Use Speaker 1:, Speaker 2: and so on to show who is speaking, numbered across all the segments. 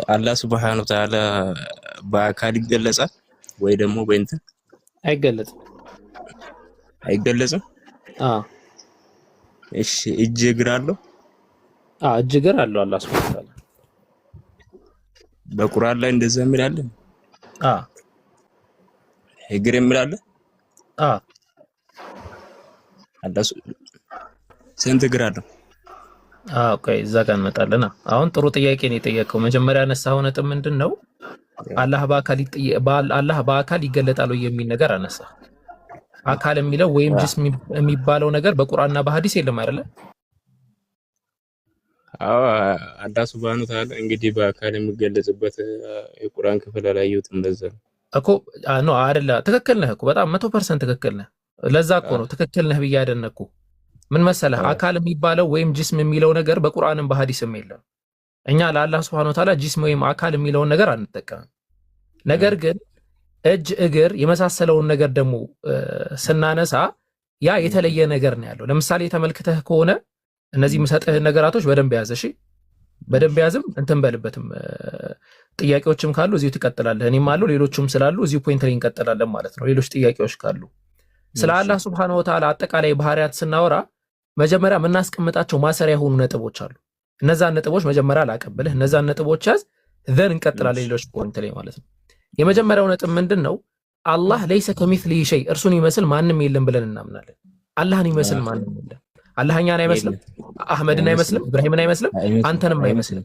Speaker 1: አላህ ሱብሓነሁ ወተዓላ በአካል ይገለጻል ወይ ደግሞ በእንትን
Speaker 2: አይገለጽም?
Speaker 1: አይገለጽም?
Speaker 2: አዎ
Speaker 1: እሺ እጅ እግር አለው?
Speaker 2: እጅ እግር አለው አላህ ሱብሓነሁ ወተዓላ።
Speaker 1: በቁርአን ላይ እንደዛ የሚል አለ? እግር የሚል አለ? አላህ ስንት እግር አለው?
Speaker 2: ቆይ እዛ ጋር እንመጣለን። አሁን ጥሩ ጥያቄ ነው የጠየቀው። መጀመሪያ ያነሳው ነጥብ ምንድነው? አላህ በአካል ይገለጣል የሚል ነገር አነሳ። አካል የሚለው ወይም ጅስም የሚባለው ነገር በቁርአንና በሐዲስ የለም አይደለ?
Speaker 1: አላህ ሱብሃነሁ ወተዓላ እንግዲህ በአካል የሚገለጽበት የቁርአን ክፍል አላየሁትም። ለዛ
Speaker 2: እኮ ነው አይደለ? ትክክል ነህ እኮ በጣም 100% ትክክል ነህ። ለዛ እኮ ነው ትክክል ነህ ብዬ ያደነኩ። ምን መሰለህ አካል የሚባለው ወይም ጅስም የሚለው ነገር በቁርአንም በሐዲስም የለም። እኛ ለአላህ ሱብሃነሁ ወተዓላ ጅስም ወይም አካል የሚለውን ነገር አንጠቀምም። ነገር ግን እጅ፣ እግር የመሳሰለውን ነገር ደግሞ ስናነሳ ያ የተለየ ነገር ነው ያለው። ለምሳሌ ተመልክተህ ከሆነ እነዚህ የምሰጥህ ነገራቶች በደንብ ያዘ። እሺ በደንብ ያዝም እንትን በልበትም። ጥያቄዎችም ካሉ እዚሁ ትቀጥላለህ። እኔም አለው ሌሎችም ስላሉ እዚሁ ፖይንት ላይ እንቀጥላለን ማለት ነው። ሌሎች ጥያቄዎች ካሉ ስለ አላህ ሱብሃነሁ ወተዓላ አጠቃላይ ባህሪያት ስናወራ መጀመሪያ የምናስቀምጣቸው ማሰሪያ የሆኑ ነጥቦች አሉ። እነዛን ነጥቦች መጀመሪያ ላቀብልህ፣ እነዛን ነጥቦች ያዝ፣ ዘን እንቀጥላለን ሌሎች ፖይንት ላይ ማለት ነው። የመጀመሪያው ነጥብ ምንድነው? አላህ ለይሰ ከሚስሊሂ ሸይ፣ እርሱን ይመስል ማንም የለም ብለን እናምናለን። አላህን ይመስል ማንም የለም። አላህ እኛን አይመስልም፣ አህመድን አይመስልም፣ ኢብራሂምን አይመስልም፣ አንተንም አይመስልም።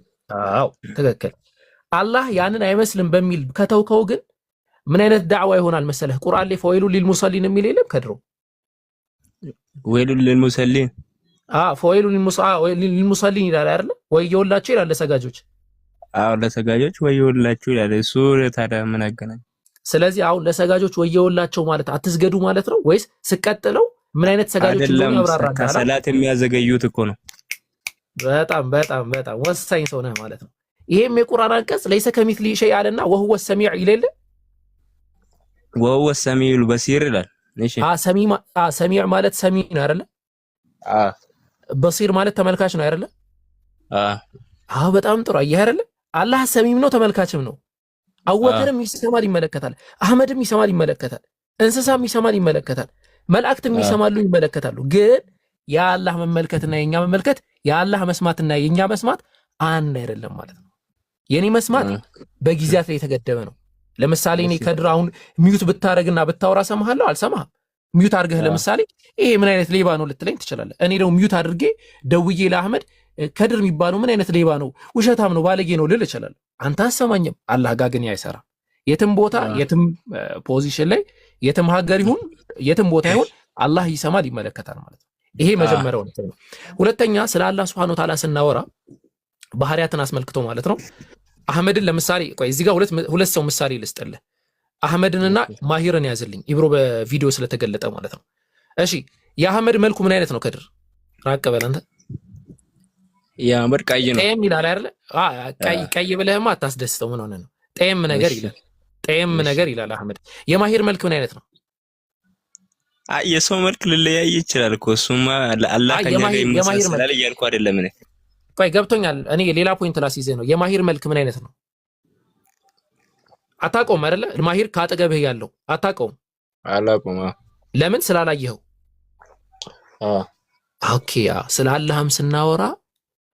Speaker 2: አዎ ትክክል። አላህ ያንን አይመስልም በሚል ከተውከው ግን ምን አይነት ዳዕዋ ይሆናል መሰለህ? ቁርአን ላይ ፈወይሉን ሊልሙሰሊን የሚል የለም ከድሮ
Speaker 1: ወይሉን ሊልሙሰሊን
Speaker 2: ፈወይሉን ሊልሙሰሊን ይላል አይደል? ወየውላቸው ይላል ለሰጋጆች።
Speaker 1: ለሰጋጆች ወየውላቸው ይላል። እሱ ታዲያ ምን አገናኝ?
Speaker 2: ስለዚህ አሁን ለሰጋጆች ወየውላቸው ማለት አትስገዱ ማለት ነው ወይስ ስቀጥለው ምን አይነት ሰጋጆች እንደሆነ ያብራራል?
Speaker 1: ከሰላት የሚያዘገዩት እኮ ነው።
Speaker 2: በጣም በጣም በጣም ወሳኝ ሰው ነህ ማለት ነው። ይሄም የቁርአን አንቀጽ ለይሰ ከሚስሊሂ ሸይ አለና ወሁወ ሰሚዕ ይላል።
Speaker 1: ወሁወ ሰሚዑል በሲር ይላል። እሺ
Speaker 2: ሰሚዕ ማለት ሰሚ ነው አይደለ? በሲር ማለት ተመልካች ነው አይደለ? በጣም ጥሩ አየህ አይደለ? አላህ ሰሚም ነው ተመልካችም ነው። አወተርም ይሰማል ይመለከታል፣ አህመድም ይሰማል ይመለከታል፣ እንስሳም ይሰማል ይመለከታል፣ መላእክትም ይሰማሉ ይመለከታሉ። ግን የአላህ መመልከትና የኛ መመልከት፣ የአላህ መስማትና የኛ መስማት አንድ አይደለም ማለት ነው። የኔ መስማት በጊዜያት ላይ የተገደበ ነው። ለምሳሌ እኔ ከድር አሁን ሚዩት ብታረግና ብታወራ ሰማሃለሁ አልሰማህም? ሚዩት አድርገህ ለምሳሌ ይሄ ምን አይነት ሌባ ነው ልትለኝ ትችላለህ። እኔ ደግሞ ሚዩት አድርጌ ደውዬ ለአህመድ ከድር የሚባለው ምን አይነት ሌባ ነው፣ ውሸታም ነው፣ ባለጌ ነው ልል እችላለሁ። አንተ አሰማኝም። አላህ ጋር ግን አይሰራም። የትም ቦታ የትም ፖዚሽን ላይ የትም ሀገር ይሁን የትም ቦታ ይሁን አላህ ይሰማል ይመለከታል ማለት ነው። ይሄ መጀመሪያው ነው። ሁለተኛ ስለ አላህ ሱብሃነሁ ወተዓላ ስናወራ ባህሪያትን አስመልክቶ ማለት ነው። አህመድን ለምሳሌ ቆይ እዚህ ጋር ሁለት ሰው ምሳሌ ልስጥልህ። አህመድንና ማሂርን ያዝልኝ ኢብሮ በቪዲዮ ስለተገለጠ ማለት ነው። እሺ የአህመድ መልኩ ምን አይነት ነው? ከድር ራቅ በል አንተ።
Speaker 1: የአህመድ ቀይ ነው።
Speaker 2: ጤም ይላል አይደል? ቀይ ብለህማ አታስደስተው። ምን ሆነ ነው? ጤም ነገር ይላል። ጤም ነገር ይላል አህመድ። የማሂር መልክ ምን አይነት ነው?
Speaker 1: የሰው መልክ ልለያይ ይችላል እኮ እሱማ ለአላህ ከኛ ጋር ይመሳሰላል እያልኩ አይደለም እኔ።
Speaker 2: ቆይ ገብቶኛል። እኔ ሌላ ፖይንት ላስይዘህ ነው። የማሂር መልክ ምን አይነት ነው? አታውቀውም አይደለ? ማሂር ካጠገብህ ያለው አታውቀውም?
Speaker 1: አላውቀውም።
Speaker 2: ለምን? ስላላየኸው። ኦኬ። ስለ አላህም ስናወራ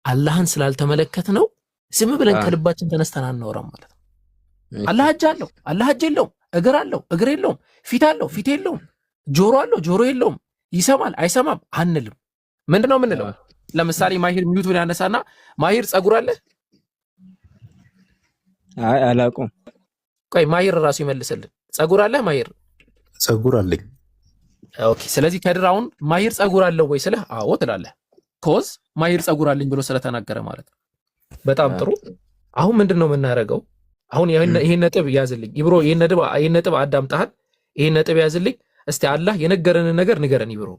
Speaker 2: አላህን ስላልተመለከት ነው ዝም ብለን ከልባችን ተነስተን አናወራም ማለት ነው። አላህ እጅ አለው፣ አላህ እጅ የለውም። እግር አለው፣ እግር የለውም። ፊት አለው፣ ፊት የለውም። ጆሮ አለው፣ ጆሮ የለውም። ይሰማል፣ አይሰማም አንልም። ምንድነው የምንለው? ለምሳሌ ማሂር ሚዩቱን ያነሳና ማሂር ጸጉር አለ?
Speaker 1: አላውቀውም።
Speaker 2: ቆይ ማሂር ራሱ ይመልስልን። ጸጉር አለ ማሂር?
Speaker 3: ጸጉር አለኝ።
Speaker 2: ኦኬ። ስለዚህ ከድር አሁን ማሂር ጸጉር አለው ወይ ስልህ አዎ ትላለህ። ኮዝ ማሂር ጸጉር አለኝ ብሎ ስለተናገረ ማለት ነው። በጣም ጥሩ። አሁን ምንድነው የምናደርገው? አሁን ይሄን ነጥብ ያዝልኝ ኢብሮ። ይሄን ነጥብ አዳምጣሃል? ይሄን ነጥብ ያዝልኝ እስቲ። አላህ የነገረንን ነገር ንገረን ኢብሮ።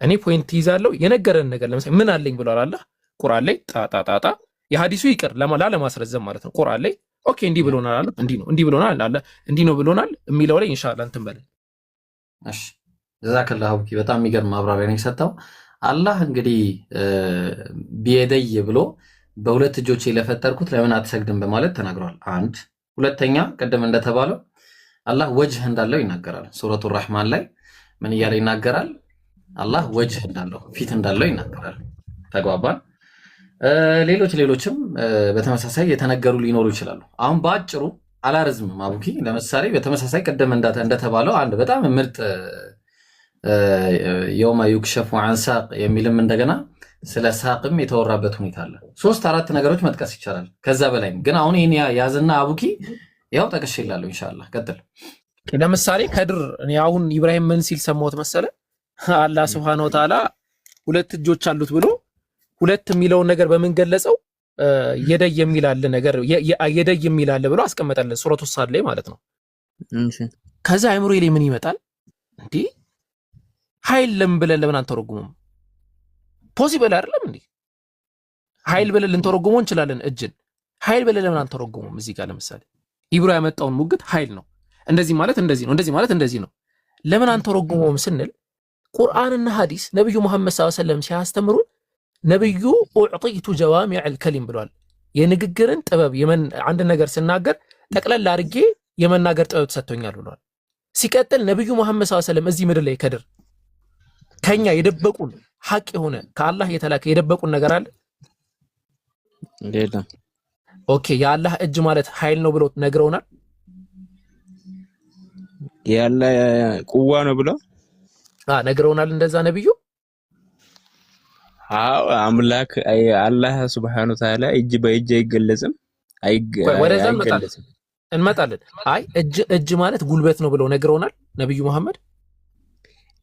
Speaker 2: እኔ ፖይንት ይዛለሁ። የነገረን ነገር ለምሳሌ ምን አለኝ ብሏል አላህ ቁርአን ላይ ጣጣጣጣ። የሐዲሱ ይቅር ለማስረዘም ማለት ነው። ቁርአን ላይ ኦኬ እንዲህ ብሎናል አለ፣ እንዲህ ብሎናል አለ፣ እንዲህ ነው ብሎናል የሚለው ላይ ኢንሻአላህ እንትን በለን።
Speaker 4: እሺ ጀዛከላሁ ቢኪ። በጣም የሚገርም ማብራሪያ ነው የሰጠው። አላህ እንግዲህ ቢየደይ ብሎ በሁለት እጆቼ ለፈጠርኩት ለምን አትሰግድም በማለት ተናግሯል። አንድ ሁለተኛ ቅድም እንደተባለው አላህ ወጅህ እንዳለው ይናገራል። ሱረቱ ራህማን ላይ ምን እያለ ይናገራል? አላህ ወጅህ እንዳለው ፊት እንዳለው ይናገራል። ተግባባን። ሌሎችም በተመሳሳይ የተነገሩ ሊኖሩ ይችላሉ። አሁን በአጭሩ አላረዝምም አቡኪ። ለምሳሌ በተመሳሳይ ቅድም እንደተባለው አንድ በጣም ምርጥ የውመ ዩክሸፉ አን ሳቅ የሚልም እንደገና ስለ ሳቅም የተወራበት ሁኔታ አለ። 3-4 ነገሮች መጥቀስ ይቻላል፣ ከዛ በላይም ግን አሁን ይህን ያዝና አቡኪ ያው ጠቅሼ እላለሁ። ኢንሻአላህ ቀጥል።
Speaker 2: ለምሳሌ ከድር እኔ አሁን ኢብራሂም ምን ሲል ሰማሁት መሰለ? አላህ ሱብሃነሁ ወተዓላ ሁለት እጆች አሉት ብሎ ሁለት የሚለውን ነገር በምን ገለጸው? የደይ የሚል አለ ነገር የደይ የሚል አለ ብሎ አስቀመጠልን ሱረቱ ሳድ ላይ ማለት ነው። ከዛ አይምሮ ላይ ምን ይመጣል እንዴ? ኃይል ለምን ለምን አንተረጉሙም? ፖሲብል አይደለም እንዴ? ኃይል ብለን ልንተረጉመው እንችላለን። እጅን ኃይል ብለን ለምን አንተረጉሙም? እዚህ ጋር ለምሳሌ ኢብሮ ያመጣውን ሙግት ኃይል ነው፣ እንደዚህ ማለት እንደዚህ ነው፣ እንደዚህ ማለት እንደዚህ ነው፣ ለምን አንተረጉመውም ስንል ቁርአንና ሐዲስ ነብዩ መሐመድ ሰለላሁ ዐለይሂ ወሰለም ሲያስተምሩን ነብዩ ኡዕጢቱ ጀዋሚዕል ከሊም ብሏል። የንግግርን ጥበብ አንድ ነገር ስናገር ጠቅለል አድርጌ የመናገር ጥበብ ተሰጥቶኛል ብሏል። ሲቀጥል ነብዩ መሐመድ ሰለላሁ ዐለይሂ ወሰለም እዚህ ምድር ላይ ከድር ከኛ የደበቁን ሐቅ የሆነ ከአላህ የተላከ የደበቁን ነገር አለ
Speaker 1: የለም።
Speaker 2: ኦኬ የአላህ እጅ ማለት ኃይል ነው ብሎ ነግረውናል።
Speaker 1: ያለ ቁዋ ነው ብሎ
Speaker 2: ነግረውናል እንደዛ ነብዩ።
Speaker 1: አምላክ አላህ ሱብሃነሁ ወተዓላ እጅ በእጅ አይገለጽም።
Speaker 2: ወደዛ እንመጣለን። አይ እጅ ማለት ጉልበት ነው ብለው ነግረውናል ነብዩ መሐመድ።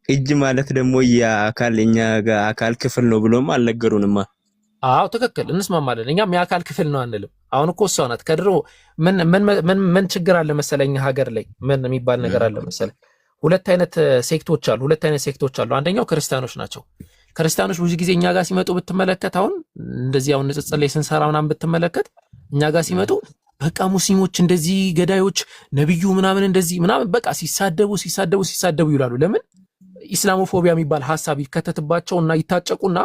Speaker 1: እጅ ማለት ደግሞ የአካል እኛ ጋር አካል ክፍል ነው ብሎም አልነገሩንማ።
Speaker 2: አዎ ትክክል፣ እንስማማለን። እኛም የአካል ክፍል ነው አንልም። አሁን እኮ እሷ ናት ከድሮ ምን ችግር አለ መሰለኝ ሀገር ላይ ምን የሚባል ነገር አለ መሰለኝ። ሁለት አይነት ሴክቶች አሉ። አንደኛው ክርስቲያኖች ናቸው። ክርስቲያኖች ብዙ ጊዜ እኛ ጋር ሲመጡ ብትመለከት አሁን እንደዚህ አሁን ንጽጽር ላይ ስንሰራ ምናምን ብትመለከት እኛ ጋር ሲመጡ በቃ ሙስሊሞች እንደዚህ ገዳዮች ነብዩ ምናምን እንደዚህ ምናምን በቃ ሲሳደቡ ይላሉ። ለምን ኢስላሞፎቢያ የሚባል ሐሳብ ይከተትባቸውና ይታጨቁና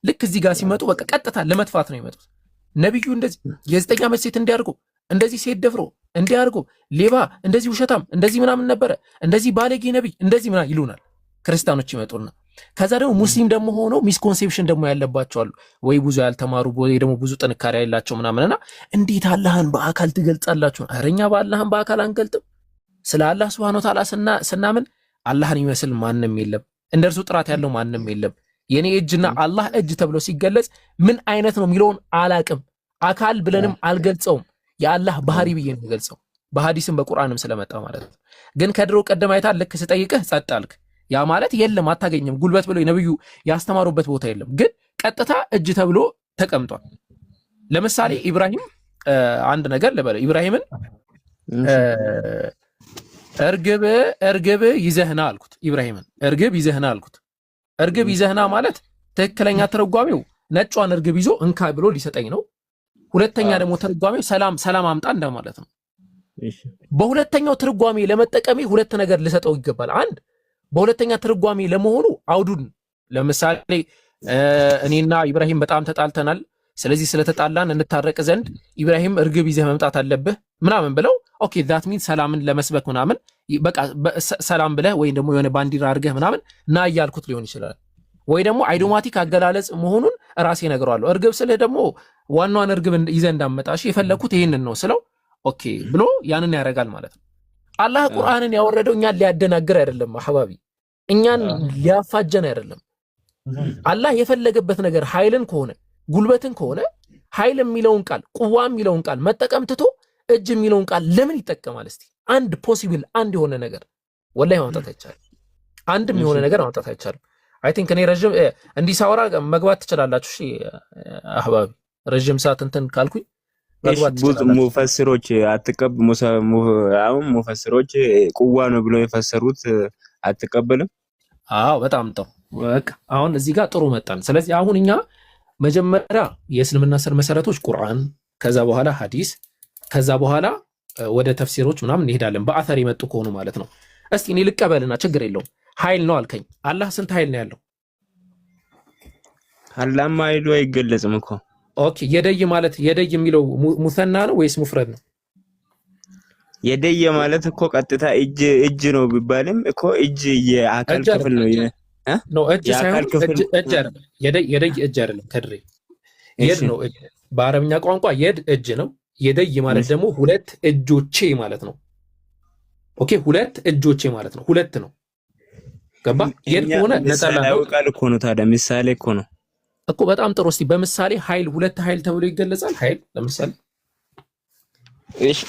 Speaker 2: ልክ እዚህ ጋር ሲመጡ በቃ ቀጥታ ለመጥፋት ነው የሚመጡት። ነብዩ እንደዚህ የ9 ዓመት ሴት እንዲያርጉ እንደዚህ ሴት ደፍሮ እንዲያርጉ ሌባ እንደዚህ ውሸታም እንደዚህ ምናምን ነበረ እንደዚህ ባለጌ ነብይ እንደዚህ ምናምን ይሉናል ክርስቲያኖች ይመጡና ከዛ ደግሞ ሙስሊም ደግሞ ሆኖ ሚስኮንሴፕሽን ደግሞ ያለባቸው አሉ ወይ ብዙ ያልተማሩ ወይ ደግሞ ብዙ ጥንካሬ ያላቸው ምናምንና እንዴት አላህን በአካል ትገልጻላችሁ? አረኛ በአላህን በአካል አንገልጥም። ስለ አላህ Subhanahu Wa Ta'ala ስናምን አላህን ይመስል ማንንም የለም፣ እንደርሱ ጥራት ያለው ማንንም የለም። የኔ እጅና አላህ እጅ ተብሎ ሲገለጽ ምን አይነት ነው የሚለውን አላቅም፣ አካል ብለንም አልገልጸውም። የአላህ ባህሪ ብዬ ነው የምገልጸው በሐዲስም በቁርአንም ስለመጣ ማለት ነው። ግን ከድሮ ቀደም አይታል ልክ ስጠይቅህ ጸጥ አልክ። ያ ማለት የለም አታገኝም። ጉልበት ብሎ ነብዩ ያስተማሩበት ቦታ የለም። ግን ቀጥታ እጅ ተብሎ ተቀምጧል። ለምሳሌ ኢብራሂም አንድ ነገር ልበል። ኢብራሂምን እርግብ ይዘህና አልኩት። ኢብራሂምን እርግብ ይዘህና አልኩት። እርግብ ይዘህና ማለት ትክክለኛ ተረጓሚው ነጯን እርግብ ይዞ እንካ ብሎ ሊሰጠኝ ነው። ሁለተኛ ደግሞ ተረጓሚው ሰላም አምጣ እንደማለት ነው። በሁለተኛው ተረጓሚ ለመጠቀሜ ሁለት ነገር ልሰጠው ይገባል። አንድ በሁለተኛ ትርጓሜ ለመሆኑ አውዱን ለምሳሌ እኔና ኢብራሂም በጣም ተጣልተናል፣ ስለዚህ ስለተጣላን እንታረቅ ዘንድ ኢብራሂም እርግብ ይዘህ መምጣት አለብህ ምናምን ብለው ኦኬ ዛት ሚን ሰላምን ለመስበክ ምናምን በቃ ሰላም ብለህ ወይ ደግሞ የሆነ ባንዲራ አድርገህ ምናምን ና እያልኩት ሊሆን ይችላል። ወይ ደግሞ አይዶማቲክ አገላለጽ መሆኑን ራሴ እነግረዋለሁ። እርግብ ስልህ ደግሞ ዋናዋን እርግብ ይዘህ እንዳመጣሽ የፈለኩት ይሄንን ነው ስለው ኦኬ ብሎ ያንን ያደርጋል ማለት ነው። አላህ ቁርአንን ያወረደው እኛን ሊያደናግር አይደለም አህባቢ፣ እኛን ሊያፋጀን አይደለም። አላህ የፈለገበት ነገር ኃይልን ከሆነ ጉልበትን ከሆነ ኃይል የሚለውን ቃል ቁዋ የሚለውን ቃል መጠቀም ትቶ እጅ የሚለውን ቃል ለምን ይጠቀማል? እስቲ አንድ ፖሲብል አንድ የሆነ ነገር ወላሂ ማምጣት አይቻልም። አንድም የሆነ ነገር ማምጣት አይቻልም። አይ ቲንክ እኔ ረጅም እንዲህ ሳወራ መግባት ትችላላችሁ። እሺ አህባቢ ረጅም ሰዓት እንትን ካልኩኝ
Speaker 1: ሙፈስሮች አሁን ሙፈስሮች ቁዋ ነው ብለው የፈሰሩት አትቀበልም?
Speaker 2: አዎ በጣም ጥሩ። በቃ አሁን እዚህ ጋር ጥሩ መጣን። ስለዚህ አሁን እኛ መጀመሪያ የእስልምና ስር መሰረቶች ቁርአን፣ ከዛ በኋላ ሐዲስ፣ ከዛ በኋላ ወደ ተፍሲሮች ምናምን እንሄዳለን በአثር የመጡ ከሆኑ ማለት ነው። እስቲ እኔ ልቀበልና ችግር የለውም። ኃይል ነው አልከኝ። አላህ ስንት ኃይል ነው ያለው?
Speaker 1: አላህማ ኃይሉ አይገለጽም እኮ
Speaker 2: ኦኬ የደይ ማለት የደይ የሚለው ሙሰና ነው ወይስ ሙፍረድ ነው?
Speaker 1: የደየ ማለት እኮ ቀጥታ እጅ ነው ቢባልም እኮ እጅ የአካል ክፍል ነው
Speaker 2: ነው እጅ ሳይሆን እጅ አይደለም። የደይ እጅ አይደለም ከድሬ የድ ነው እጅ። በአረብኛ ቋንቋ የድ እጅ ነው። የደይ ማለት ደግሞ ሁለት እጆቼ ማለት ነው። ኦኬ ሁለት እጆቼ ማለት ነው። ሁለት ነው። ገባ? የድ ከሆነ ነጠላ ነው።
Speaker 1: ቃል እኮ ነው። ታዲያ ምሳሌ እኮ ነው
Speaker 2: እኮ። በጣም ጥሩ። እስቲ በምሳሌ ኃይል ሁለት ኃይል ተብሎ ይገለጻል። ኃይል ለምሳሌ
Speaker 1: እሺ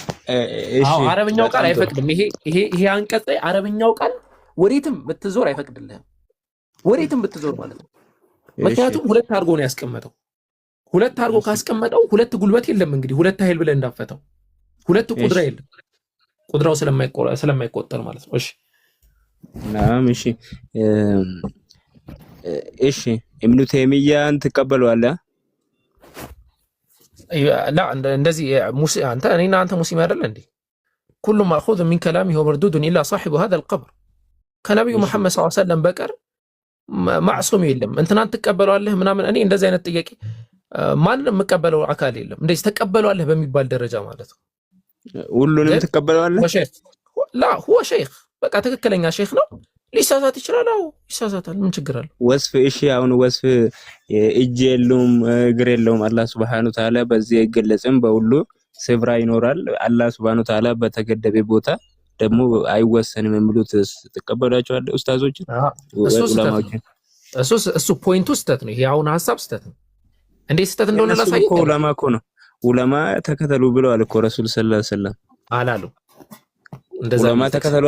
Speaker 2: አረብኛው ቃል አይፈቅድም። ይሄ አንቀጽ ላይ አረብኛው ቃል ወዴትም ብትዞር አይፈቅድልህም። ወዴትም ብትዞር ማለት ነው። ምክንያቱም ሁለት አድርጎ ነው ያስቀመጠው። ሁለት አድርጎ ካስቀመጠው ሁለት ጉልበት የለም እንግዲህ ሁለት ኃይል ብለን እንዳፈተው ሁለት ቁድራ የለም። ቁድራው ስለማይቆጠር ማለት ነው። እሺ
Speaker 1: ናም እሺ ኢብኑ ተይሚያን ትቀበለዋለህ?
Speaker 2: ላ እንደዚህ አንተ እኔና አንተ ሙስሊም አይደለ እንዴ? ኩሉ ማእኹዝ ሚን ከላሚሂ ወመርዱዱን ኢላ ሳሒቡ ሃዛ አልቀብር። ከነቢዩ መሐመድ ሰለላሁ ዐለይሂ ወሰለም በቀር ማዕሱም የለም። እንትናን ትቀበለዋለህ ምናምን። እኔ እንደዚህ አይነት ጥያቄ ማንንም የምቀበለው አካል የለም። እንደዚህ ተቀበለዋለህ በሚባል ደረጃ ማለት ነው።
Speaker 1: ሁሉንም ትቀበለዋለህ?
Speaker 2: ላ ሁወ ሸይኽ በቃ ትክክለኛ ሼክ ነው። ሊሳሳት ይችላል። አዎ ይሳሳታል። ምን ችግር አለው? ወስፍ
Speaker 1: እሺ አሁን ወስፍ እጅ የለውም እግር የለውም አላህ Subhanahu Wa Ta'ala በዚህ አይገለጽም። በሁሉ ስፍራ ይኖራል። አላህ Subhanahu Wa Ta'ala በተገደበ ቦታ ደግሞ አይወሰንም የሚሉት ተቀበላቸዋል ኡስታዞች ዑለማዎች።
Speaker 2: እሱ ፖይንቱ ስህተት ነው። ይሄ አሁን ሐሳብ ስህተት ነው። እንዴት ስህተት እንደሆነ ላሳይ።
Speaker 1: ዑለማ እኮ ነው ዑለማ ተከተሉ ብለዋል እኮ ረሱል ሰለላሁ ዐለይሂ ወሰለም
Speaker 2: አላሉ። እንደዛ
Speaker 1: ዑለማ ተከተሉ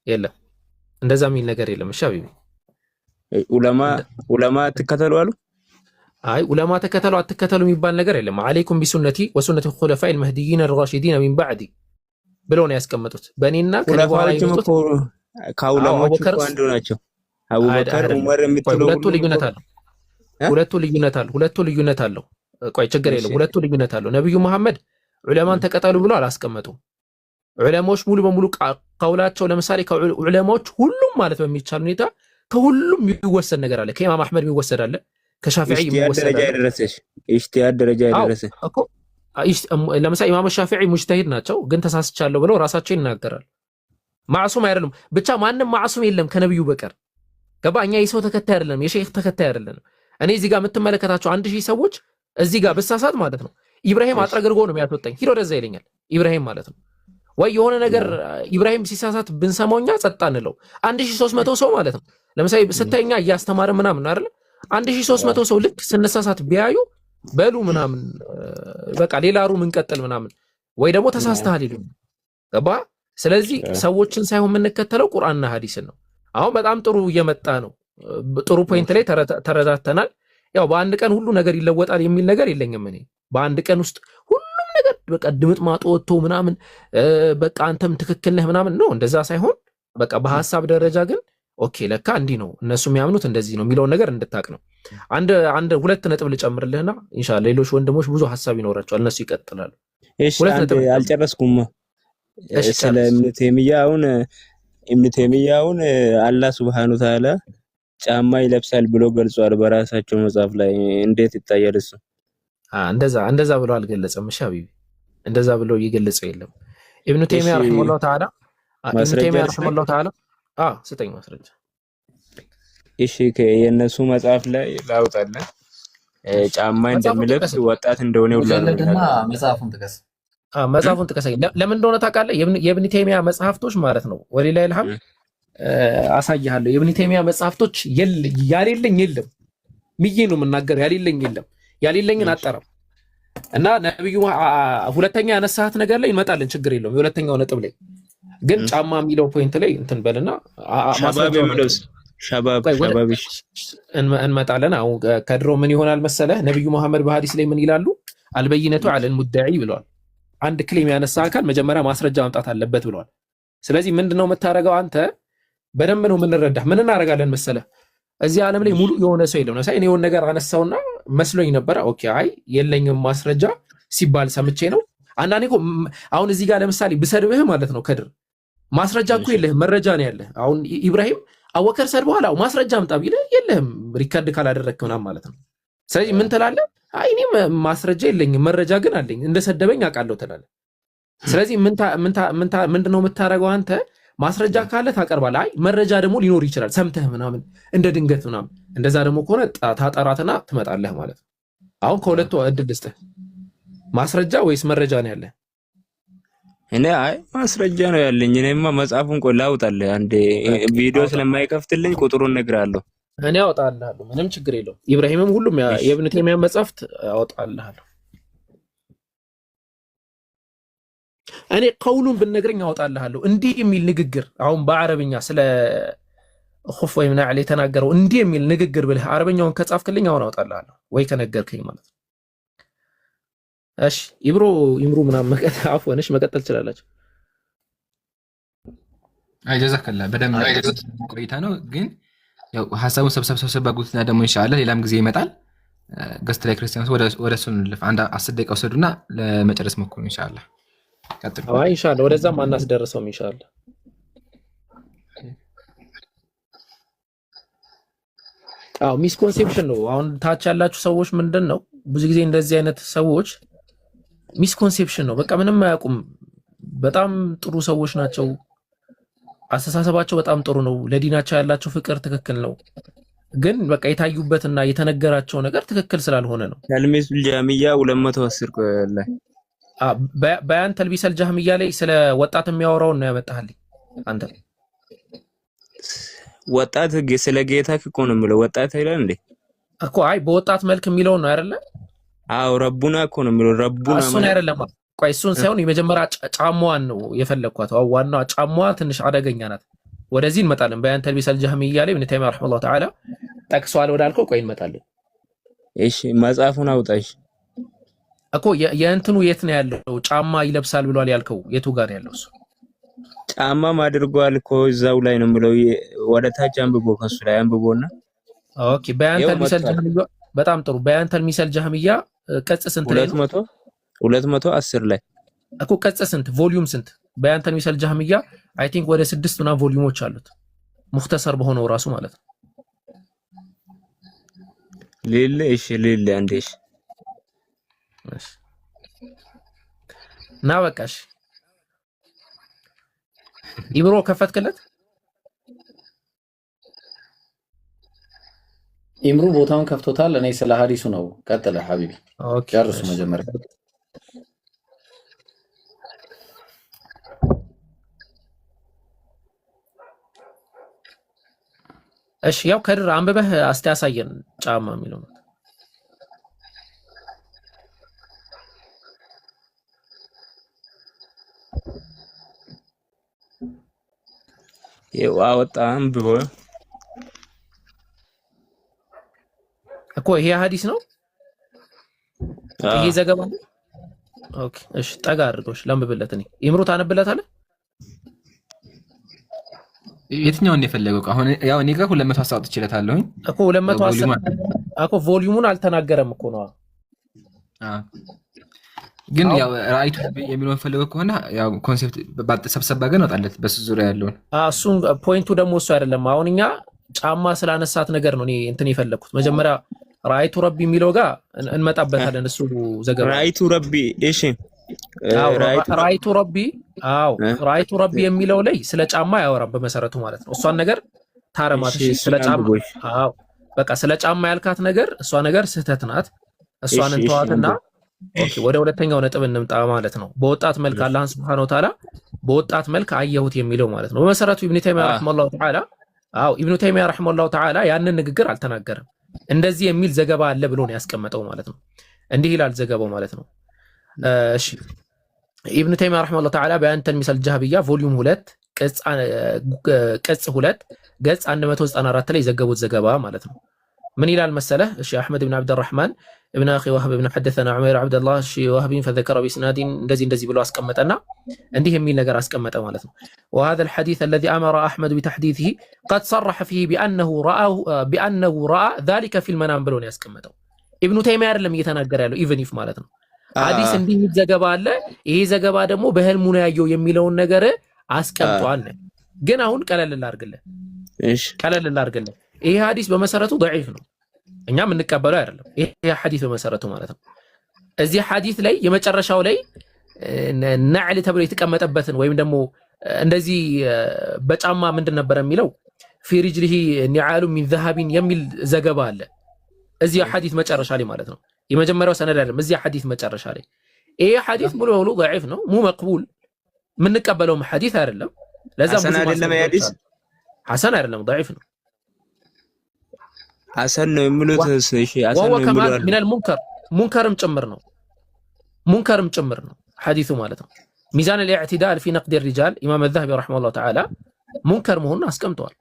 Speaker 2: የለም እንደዛ የሚል ነገር የለም። እሺ ሀቢቢ
Speaker 1: ዑለማ ተከተሉ አሉ።
Speaker 2: አይ ዑለማ ተከተሉ አትከተሉ የሚባል ነገር የለም። አለይኩም ቢሱነቲ ወሱነቲ ኹለፋኢል መህዲይን አልራሺዲን ሚን ባዕዲ ብለው ነው ያስቀመጡት። በእኔና ከነባራ ይወጡት
Speaker 1: ከዑለማዎች እኮ አንዱ ናቸው። አቡበከር ዑመር የምትለው ሁለቱ ልዩነት አለው። ቆይ ችግር የለም። ሁለቱ ልዩነት አለው። ነብዩ መሐመድ ዑለማን ተከተሉ ብሎ አላስቀመጡም። ዑለማዎች ሙሉ በሙሉ ቀውላቸው ለምሳሌ ከዑለማዎች ሁሉም ማለት በሚቻል ሁኔታ ከሁሉም የሚወሰድ ነገር አለ። ከኢማም አህመድ የሚወሰድ አለ፣ ከሻፊዒ የሚወሰድ አለ። ኢጅቲሃድ ደረጃ የደረሰ እኮ ለምሳሌ ኢማም ሻፊዒ ሙጅተሂድ ናቸው፣ ግን ተሳስቻለሁ ብለው ራሳቸው ይናገራሉ። ማዕሱም አይደሉም። ብቻ ማንም ማዕሱም የለም ከነብዩ በቀር ገባ። እኛ የሰው ተከታይ አይደለም፣ የሼክ ተከታይ አይደለም። እኔ እዚህ ጋር የምትመለከታቸው 1000 ሰዎች እዚህ ጋር ብሳሳት ማለት ነው ኢብራሂም አጥረግርጎ ነው የሚያስወጣኝ። ሂዶ ወደዛ ይለኛል ኢብራሂም ማለት ነው። ወይ የሆነ ነገር ኢብራሂም ሲሳሳት ብንሰማውኛ ጸጥ አንለው። 1300 ሰው ማለት ነው ለምሳሌ ስተኛ እያስተማረ ምናምን አይደል 1300 ሰው ልክ ስንሳሳት ቢያዩ በሉ ምናምን በቃ ሌላ ሩም እንቀጥል ምናምን ወይ ደግሞ ተሳስተሃል ይሉኝ ገባ። ስለዚህ ሰዎችን ሳይሆን የምንከተለው ቁርአንና ሐዲስን ነው። አሁን በጣም ጥሩ እየመጣ ነው። ጥሩ ፖይንት ላይ ተረዳተናል። ያው በአንድ ቀን ሁሉ ነገር ይለወጣል የሚል ነገር የለኝም እኔ። በአንድ ቀን ውስጥ ሁሉም ነገር በቃ ድምጥ ማጦ ወጥቶ ምናምን በቃ አንተም ትክክል ነህ ምናምን ነው፣ እንደዛ ሳይሆን በቃ በሐሳብ ደረጃ ግን ኦኬ ለካ እንዲህ ነው እነሱ የሚያምኑት እንደዚህ ነው የሚለውን ነገር እንድታቅ ነው። አንድ ሁለት ነጥብ ልጨምርልህና ኢንሻአላህ ሌሎች ወንድሞች ብዙ ሐሳብ ይኖራቸዋል እነሱ ይቀጥላሉ። እሺ አልጨረስኩም። ስለ ኢብኑ ተይሚያውን አላህ Subhanahu Wa Ta'ala ጫማ ይለብሳል ብሎ ገልጿል በራሳቸው መጽሐፍ ላይ። እንዴት ይታያል እሱ? እንደዛ ብሎ አልገለጸም። እሺ ሀቢቢ እንደዛ ብሎ እየገለጸው የለም። ኢብኑ ተይሚያ ረሂመሁላህ ተዓላ ስጠኝ ማስረጃ። እሺ የነሱ መጽሐፍ ላይ ላውጣለን ጫማ እንደሚለብስ ወጣት እንደሆነ
Speaker 4: ሁሉና መጽሐፉን ጥቀስ።
Speaker 2: መጽሐፉን ጥቀስ። ለምን እንደሆነ ታውቃለህ? የኢብኑ ተይሚያ መጽሐፍቶች ማለት ነው ወሊላሂ አልሐምድ አሳይሃለሁ። የኢብኑ ተይሚያ መጽሐፍቶች ያሌለኝ የለም ምዬ ነው የምናገር። ያሌለኝ የለም። ያሌለኝን አጠራም እና ነብዩ ሁለተኛ ያነሳት ነገር ላይ እንመጣለን፣ ችግር የለውም። የሁለተኛው ነጥብ ላይ ግን ጫማ የሚለው ፖይንት ላይ እንትን በልና እንመጣለን። አሁን ከድሮ ምን ይሆናል መሰለህ ነብዩ መሐመድ በሐዲስ ላይ ምን ይላሉ? አልበይነቱ ዐለል ሙደዒ ብለዋል። አንድ ክሌም ያነሳ አካል መጀመሪያ ማስረጃ ማምጣት አለበት ብለዋል። ስለዚህ ምንድነው የምታረገው አንተ? በደንብ ነው የምንረዳህ። ምን እናደርጋለን መሰለህ እዚህ ዓለም ላይ ሙሉ የሆነ ሰው የለም። ለምሳሌ እኔ የሆነ ነገር አነሳውና መስሎኝ ነበረ። ኦኬ አይ የለኝም ማስረጃ ሲባል ሰምቼ ነው። አንዳንዴ እኮ አሁን እዚህ ጋር ለምሳሌ ብሰድብህ ማለት ነው ከድር ማስረጃ እኮ የለህም፣ መረጃ ነው ያለህ። አሁን ኢብራሂም አወከር ሰድበኋላ ማስረጃ አምጣ ቢልህ የለህም፣ ሪከርድ ካላደረግክ ምናምን ማለት ነው። ስለዚህ ምን ትላለህ?
Speaker 1: አይ እኔ ማስረጃ የለኝም መረጃ ግን አለኝ እንደሰደበኝ አውቃለሁ ትላለህ። ስለዚህ ምንድነው የምታደርገው አንተ? ማስረጃ ካለ ታቀርባለህ። አይ መረጃ ደግሞ ሊኖር ይችላል ሰምተህ ምናምን እንደ ድንገት ምናምን፣ እንደዛ ደግሞ ከሆነ ታጠራትና ትመጣለህ ማለት ነው። አሁን ከሁለቱ እድል ልስጥህ፣ ማስረጃ ወይስ መረጃ ነው ያለህ?
Speaker 3: እኔ አይ ማስረጃ ነው ያለኝ። እኔማ መጽሐፉን ቆይ ላውጣልህ አንዴ፣ ቪዲዮ ስለማይከፍትልኝ ቁጥሩን እነግርሃለሁ።
Speaker 1: እኔ አወጣልሃለሁ፣ ምንም ችግር የለውም። ኢብራሂምም ሁሉም የኢብኑ ተይሚያ መጽሐፍት አወጣልሃለሁ። እኔ ቀውሉን ብነግረኝ አወጣልሃለሁ። እንዲህ የሚል ንግግር አሁን በአረብኛ ስለ ኹፍ ወይም ነዕል የተናገረው እንዲህ የሚል ንግግር ብለህ አረበኛውን ከጻፍክልኝ አሁን አወጣልሃለሁ፣ ወይ ከነገርከኝ ማለት ነው። እሺ ይምሩ ምናምን አፍወንሽ መቀጠል ትችላላችሁ።
Speaker 2: አይ ጀዛከላ በደንብ ቆይታ ነው፣ ግን ያው ሐሳቡን ሰብሰብ ባጉትና ደግሞ ኢንሻአላህ ሌላም ጊዜ ይመጣል። ገስት ላይ ክርስቲያኖች ወደ እሱ እንልፍ። አንድ 10 ደቂቃ ወሰዱና ለመጨረስ ሞክሩ ኢንሻአላህ። ቀጥሉ።
Speaker 1: አይ ኢንሻአላህ ወደዛም አናስደርሰውም ኢንሻአላህ። አዎ ሚስኮንሴፕሽን ነው። አሁን ታች ያላችሁ ሰዎች ምንድን ነው ብዙ ጊዜ እንደዚህ አይነት ሰዎች ሚስኮንሴፕሽን ነው። በቃ ምንም አያውቁም። በጣም ጥሩ ሰዎች ናቸው። አስተሳሰባቸው በጣም ጥሩ ነው። ለዲናቸው ያላቸው ፍቅር ትክክል ነው። ግን በቃ የታዩበትና የተነገራቸው ነገር ትክክል ስላልሆነ ነው።
Speaker 3: ተልሚሱል ጃሚያ 210 ላይ
Speaker 1: በያን ተልቢሰል ጃህሚያ ላይ ስለ ወጣት የሚያወራውን ነው ያመጣህልኝ አንተ።
Speaker 3: ወጣት ስለ ጌታ እኮ ነው የምለው። ወጣት አይደል እንዴ
Speaker 1: እኮ? አይ በወጣት መልክ የሚለው ነው አይደለ?
Speaker 3: አዎ ረቡና እኮ ነው የሚለው። ረቡና
Speaker 1: እሱን አይደለም። ቆይ እሱን ሳይሆን የመጀመሪያ ጫማዋን ነው የፈለኳት። ዋና ጫማዋ ትንሽ አደገኛ ናት። ወደዚህ እንመጣለን። በያን ተልቢሰል ጃህሚያ ላይ ኢብኑ ተይሚያ ረሂመሁላህ ተዓላ ጠቅሷል ወዳልከው ቆይ እንመጣለን።
Speaker 3: እሺ መጽሐፉን አውጣሽ
Speaker 1: እኮ የእንትኑ የት ነው ያለው? ጫማ ይለብሳል ብሏል ያልከው የቱ ጋር ያለው? እሱ
Speaker 3: ጫማም አድርጓል እኮ እዛው ላይ ነው የምለው። ወደ ታች አንብቦ ከሱ ላይ አንብቦና
Speaker 1: ኦኬ። በያን ተልቢሰል ጃህሚያ በጣም ጥሩ። በያን ተልቢሰል ጃህሚያ ቅጽ ስንት ላይ ነው?
Speaker 3: 210 ላይ
Speaker 1: እኮ ቅጽ ስንት ቮልዩም ስንት? በያን ተልቢሰል ጃህሚያ አይ ቲንክ ወደ 6 ምናምን ቮልዩሞች አሉት ሙክተሰር በሆነው ራሱ ማለት ነው።
Speaker 3: ሌለ እሺ ሌለ አንዴሽ
Speaker 1: ና በቃሽ። ኢብሮ ከፈትክለት?
Speaker 4: ኢምሩ ቦታውን ከፍቶታል። እኔ ስለ ሐዲሱ ነው። ቀጥለ ሐቢቢ። ኦኬ ጨርሱ መጀመሪያ።
Speaker 1: እሺ ያው ከድር አንብበህ አስተያሳየን ጫማ የሚለው ነው።
Speaker 3: አወጣ አንብቦ
Speaker 1: እኮ ይሄ ሐዲስ ነው። ይሄ ዘገባ ነው። ኦኬ እሺ ጠጋ አድርገውሽ ለምብለት። እኔ ኢምሩ ታነብለታለህ?
Speaker 2: የትኛውን የፈለገው? አሁን ያው እኔ ጋር 210 አውጥቼለታለሁኝ
Speaker 1: እኮ 210 እኮ ቮልዩሙን አልተናገረም እኮ ነው።
Speaker 2: ግን ያው ራይቱ የሚለውን ፈልገው ከሆነ ያው ኮንሴፕት ሰብሰባ ግን ወጣለት በሱ ዙሪያ ያለውን
Speaker 1: እሱን ፖይንቱ ደግሞ እሱ አይደለም። አሁን እኛ ጫማ ስላነሳት ነገር ነው እኔ እንትን የፈለኩት። መጀመሪያ ራይቱ ረቢ የሚለው ጋር እንመጣበታለን። እሱ ዘገባ ራይቱ
Speaker 3: ረቢ እሺ፣
Speaker 1: ራይቱ ረቢ ራይቱ ረቢ የሚለው ላይ ስለ ጫማ አያወራም በመሰረቱ ማለት ነው። እሷን ነገር ታረማት። ስለ ጫማ በቃ ስለ ጫማ ያልካት ነገር እሷ ነገር ስህተት ናት። እሷን እንተዋትና ኦኬ ወደ ሁለተኛው ነጥብ እንምጣ ማለት ነው። በወጣት መልክ አላህን Subhanahu Wa Ta'ala በወጣት መልክ አየሁት የሚለው ማለት ነው። በመሰረቱ ኢብኑ ተይሚያ ረሂመሁላህ ተዓላ ኢብኑ ተይሚያ ረሂመሁላህ ተዓላ ያንን ንግግር አልተናገረም። እንደዚህ የሚል ዘገባ አለ ብሎ ነው ያስቀመጠው ማለት ነው። እንዲህ ይላል ዘገባው ማለት ነው። እሺ ኢብኑ ተይሚያ ረሂመሁላህ ተዓላ በያን ተልሚሰል ጃህሚያ ቮልዩም 2 ቅጽ 2 ገጽ 194 ላይ ዘገቡት ዘገባ ማለት ነው። من إلى المسألة الشيخ أحمد بن عبد الرحمن ابن أخي وهب بن حدثنا عمير عبد الله الشيخ وهب فذكر بإسناد ندزي بلو أسكمتنا عندهم مين نجار أسكمت مالته. وهذا الحديث الذي أمر أحمد بتحديثه قد صرح فيه بأنه رأى ذلك في المنام بلون أسكمته. ابن تيمية لم يتناقر له even if مالته حديث عندي زجبا له إيه زجبا دمو بهالمنايو يميلون نجار أسكمته عنه جنا هون كلا لله رجله
Speaker 3: إيش
Speaker 1: كلا لله رجله إيه حديث بمسارته ضعيف ነው እኛ የምንቀበለው አይደለም። ይሄ ሐዲስ በመሰረቱ ማለት ነው። እዚህ ሐዲስ ላይ የመጨረሻው ላይ ነዕል ተብሎ የተቀመጠበትን ወይም ደግሞ እንደዚህ በጫማ ምንድን ነበር የሚለው ፊ ሪጅሊሂ ኒዓሉ ሚን ዘሀቢን የሚል ዘገባ አለ እዚህ ሐዲስ መጨረሻ ላይ ማለት ነው። የመጀመሪያው ሰነድ አይደለም፣ እዚህ ሐዲስ መጨረሻ ላይ። ይሄ ሐዲስ ሙሉ በሙሉ ضعيف ነው፣ ሙ መቅቡል የምንቀበለውም ሐዲስ አይደለም። ለዛ
Speaker 3: ሐሰን አይደለም፣ ሐዲስ
Speaker 1: ሐሰን አይደለም፣ ضعيف ነው።
Speaker 3: ሐሰን ነው የሚሉት እሺ፣ ሐሰን ነው የሚሉት
Speaker 1: ሚነል ሙንከር ሙንከርም ጭምር ነው፣ ሙንከርም ጭምር ነው ሐዲሱ ማለት ነው። ሚዛን الاعتدال في نقد الرجال ኢማም الذهبي رحمه الله تعالى ሙንከር መሆኑን አስቀምጠዋል።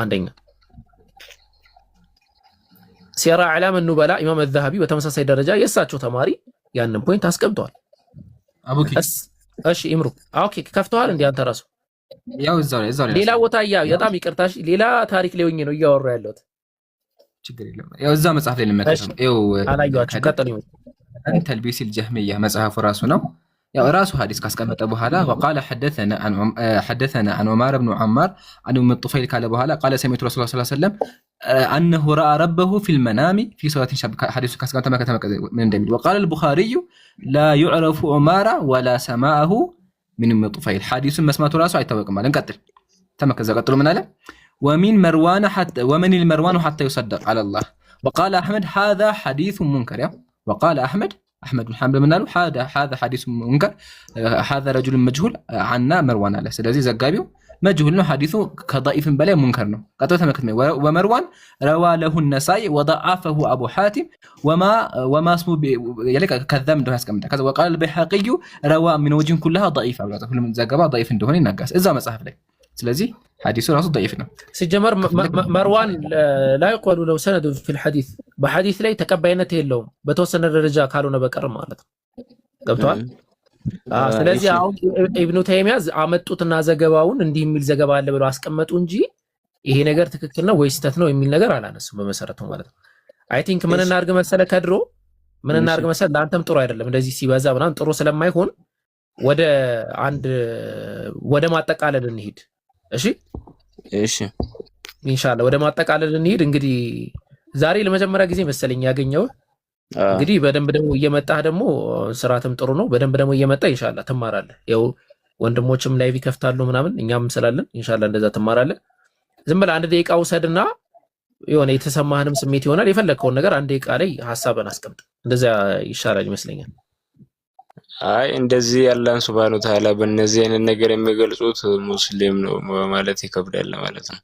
Speaker 1: አንደኛ ሲራ አዕላም ኑበላ ኢማም الذهبي በተመሳሳይ ደረጃ የእሳቸው ተማሪ ያንን ፖይንት አስቀምጠዋል።
Speaker 2: አቡኪ
Speaker 1: እሺ ኢምሩ ኦኬ ከፍተዋል እንዴ አንተ ራሱ
Speaker 2: ያው እዛው ላይ
Speaker 1: ሌላ ቦታ በጣም ይቅርታሽ ሌላ ታሪክ ላይ ሆኜ ነው እያወራ ያለሁት።
Speaker 2: ችግር የለም ያው እዛ መጽሐፍ ላይ ልመጣው ያው
Speaker 1: አላየኋችሁ ቀጥሉ።
Speaker 2: ተልቢስ الجهمية መጽሐፉ ራሱ ነው ያው ራሱ ሐዲስ ካስቀመጠ በኋላ وقال حدثنا عن عمار بن عمار عن ام الطفيل ካለ በኋላ قال سمعت رسول الله صلى الله عليه وسلم انه راى ربه في المنام في صلاه الشب ሐዲሱ ካስቀመጠ ምን እንደሚል وقال البخاري لا يعرف عمار ولا سماعه من ام الطفيل ሐዲሱን መስማቱ ራሱ አይታወቅም ማለት እንቀጥል ተመከዘ ቀጥሎ ምን አለ ومن المروان حتى يصدق على الله وقال احمد هذا حديث منكر وقال احمد بن حنبل منالو هذا حديث منكر هذا رجل مجهول عنا مروان عليه ስለዚህ ዘጋቢው مجهول ነው ሐዲሱ ከضعيف በላይ منكر ነው ቀጥሎ ተመከተመ ومروان روى له النسائي وضعفه ابو حاتم وما اسمه يلك كذاب እንደሆነ ያስቀምጣ ከዛ وقال البيهقي روى من وجه كلها ضعيفه ብሏል ሁሉም ዘገባ ضعيف እንደሆነ ይናገራል እዛ መጽሐፍ ላይ ስለዚህ ሐዲሱ ራሱ ضعيف ነው
Speaker 1: ሲጀመር መርዋን ላይ ቆሉ ለው ሰነዱ في الحديث በሐዲስ ላይ ተቀባይነት የለውም በተወሰነ ደረጃ ካልሆነ በቀር ማለት ነው ገብቷል ስለዚህ አሁን ኢብኑ ተይሚያ አመጡትና ዘገባውን እንዲህ የሚል ዘገባ አለ ብለው አስቀመጡ እንጂ ይሄ ነገር ትክክል ነው ወይ ስህተት ነው የሚል ነገር አላነሱም በመሰረቱ ማለት ነው አይ ቲንክ ምን እናርግ መሰለ ከድሮ ምን እናርግ መሰለ ለአንተም ጥሩ አይደለም እንደዚህ ሲበዛ ምናምን ጥሩ ስለማይሆን ወደ ማጠቃለል እንሂድ እሺ ኢንሻአላህ ወደ ማጠቃለል እንሂድ እንግዲህ ዛሬ ለመጀመሪያ ጊዜ መሰለኝ ያገኘው እንግዲህ በደንብ ደግሞ እየመጣህ ደግሞ ስራትም ጥሩ ነው በደንብ ደግሞ እየመጣ ኢንሻአላህ ትማራለህ ያው ወንድሞችም ላይቭ ይከፍታሉ ምናምን እኛም ስላለን ኢንሻአላህ እንደዛ ትማራለህ ዝም ብለህ አንድ ደቂቃ ውሰድና የሆነ የተሰማህንም ስሜት ይሆናል የፈለከውን ነገር አንድ ደቂቃ ላይ ሐሳብን አስቀምጥ እንደዛ ይሻላል ይመስለኛል
Speaker 3: አይ እንደዚህ አላህን ሱብሃነሁ ወተዓላ በእነዚህ አይነት ነገር የሚገልጹት ሙስሊም ነው ማለት ይከብዳል ማለት ነው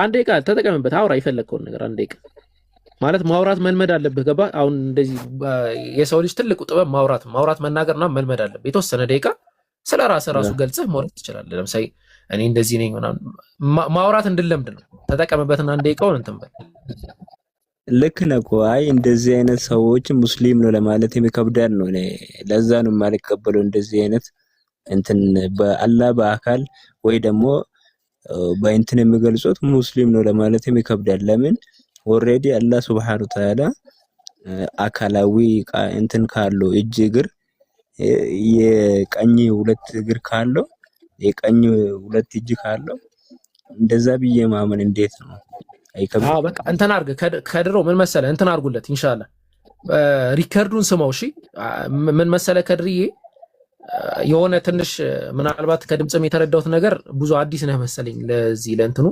Speaker 1: አንድ ደቂቃ ተጠቀምበት አውራ የፈለከውን ነገር አንድ ደቂቃ ማለት ማውራት መልመድ አለብህ ገባ አሁን እንደዚህ የሰው ልጅ ትልቁ ጥበብ ማውራት መናገርና መልመድ አለብህ የተወሰነ ደቂቃ ስለራስህ ራሱ ገልጸህ ማውራት ትችላለህ ለምሳሌ እኔ እንደዚህ ነኝ ማውራት እንድለምድ ነው ተጠቀምበትና አንድ ደቂቃውን እንትን በል
Speaker 3: ልክ ነህ አይ እንደዚህ አይነት ሰዎች ሙስሊም ነው ለማለት የሚከብዳል ነው እኔ ለዛ ነው የማልቀበለው እንደዚህ አይነት እንትን በአላህ በአካል ወይ ደግሞ በእንትን የሚገልጹት ሙስሊም ነው ለማለት የሚከብዳል ለምን ኦሬዲ አላህ Subhanahu Wa Ta'ala አካላዊ እንትን ካለው እጅ እግር የቀኝ ሁለት እግር ካለው የቀኝ ሁለት እጅ ካለው እንደዛ ብዬ ማመን እንዴት ነው አይከብድም
Speaker 1: በቃ እንትን አርገ ከድሮ ምን መሰለ እንትን አርጉለት ኢንሻአላህ ሪከርዱን ስማው እሺ ምን መሰለ ከድርዬ የሆነ ትንሽ ምናልባት ከድምጽም የተረዳሁት ነገር ብዙ አዲስ ነህ መሰለኝ ለዚህ ለእንትኑ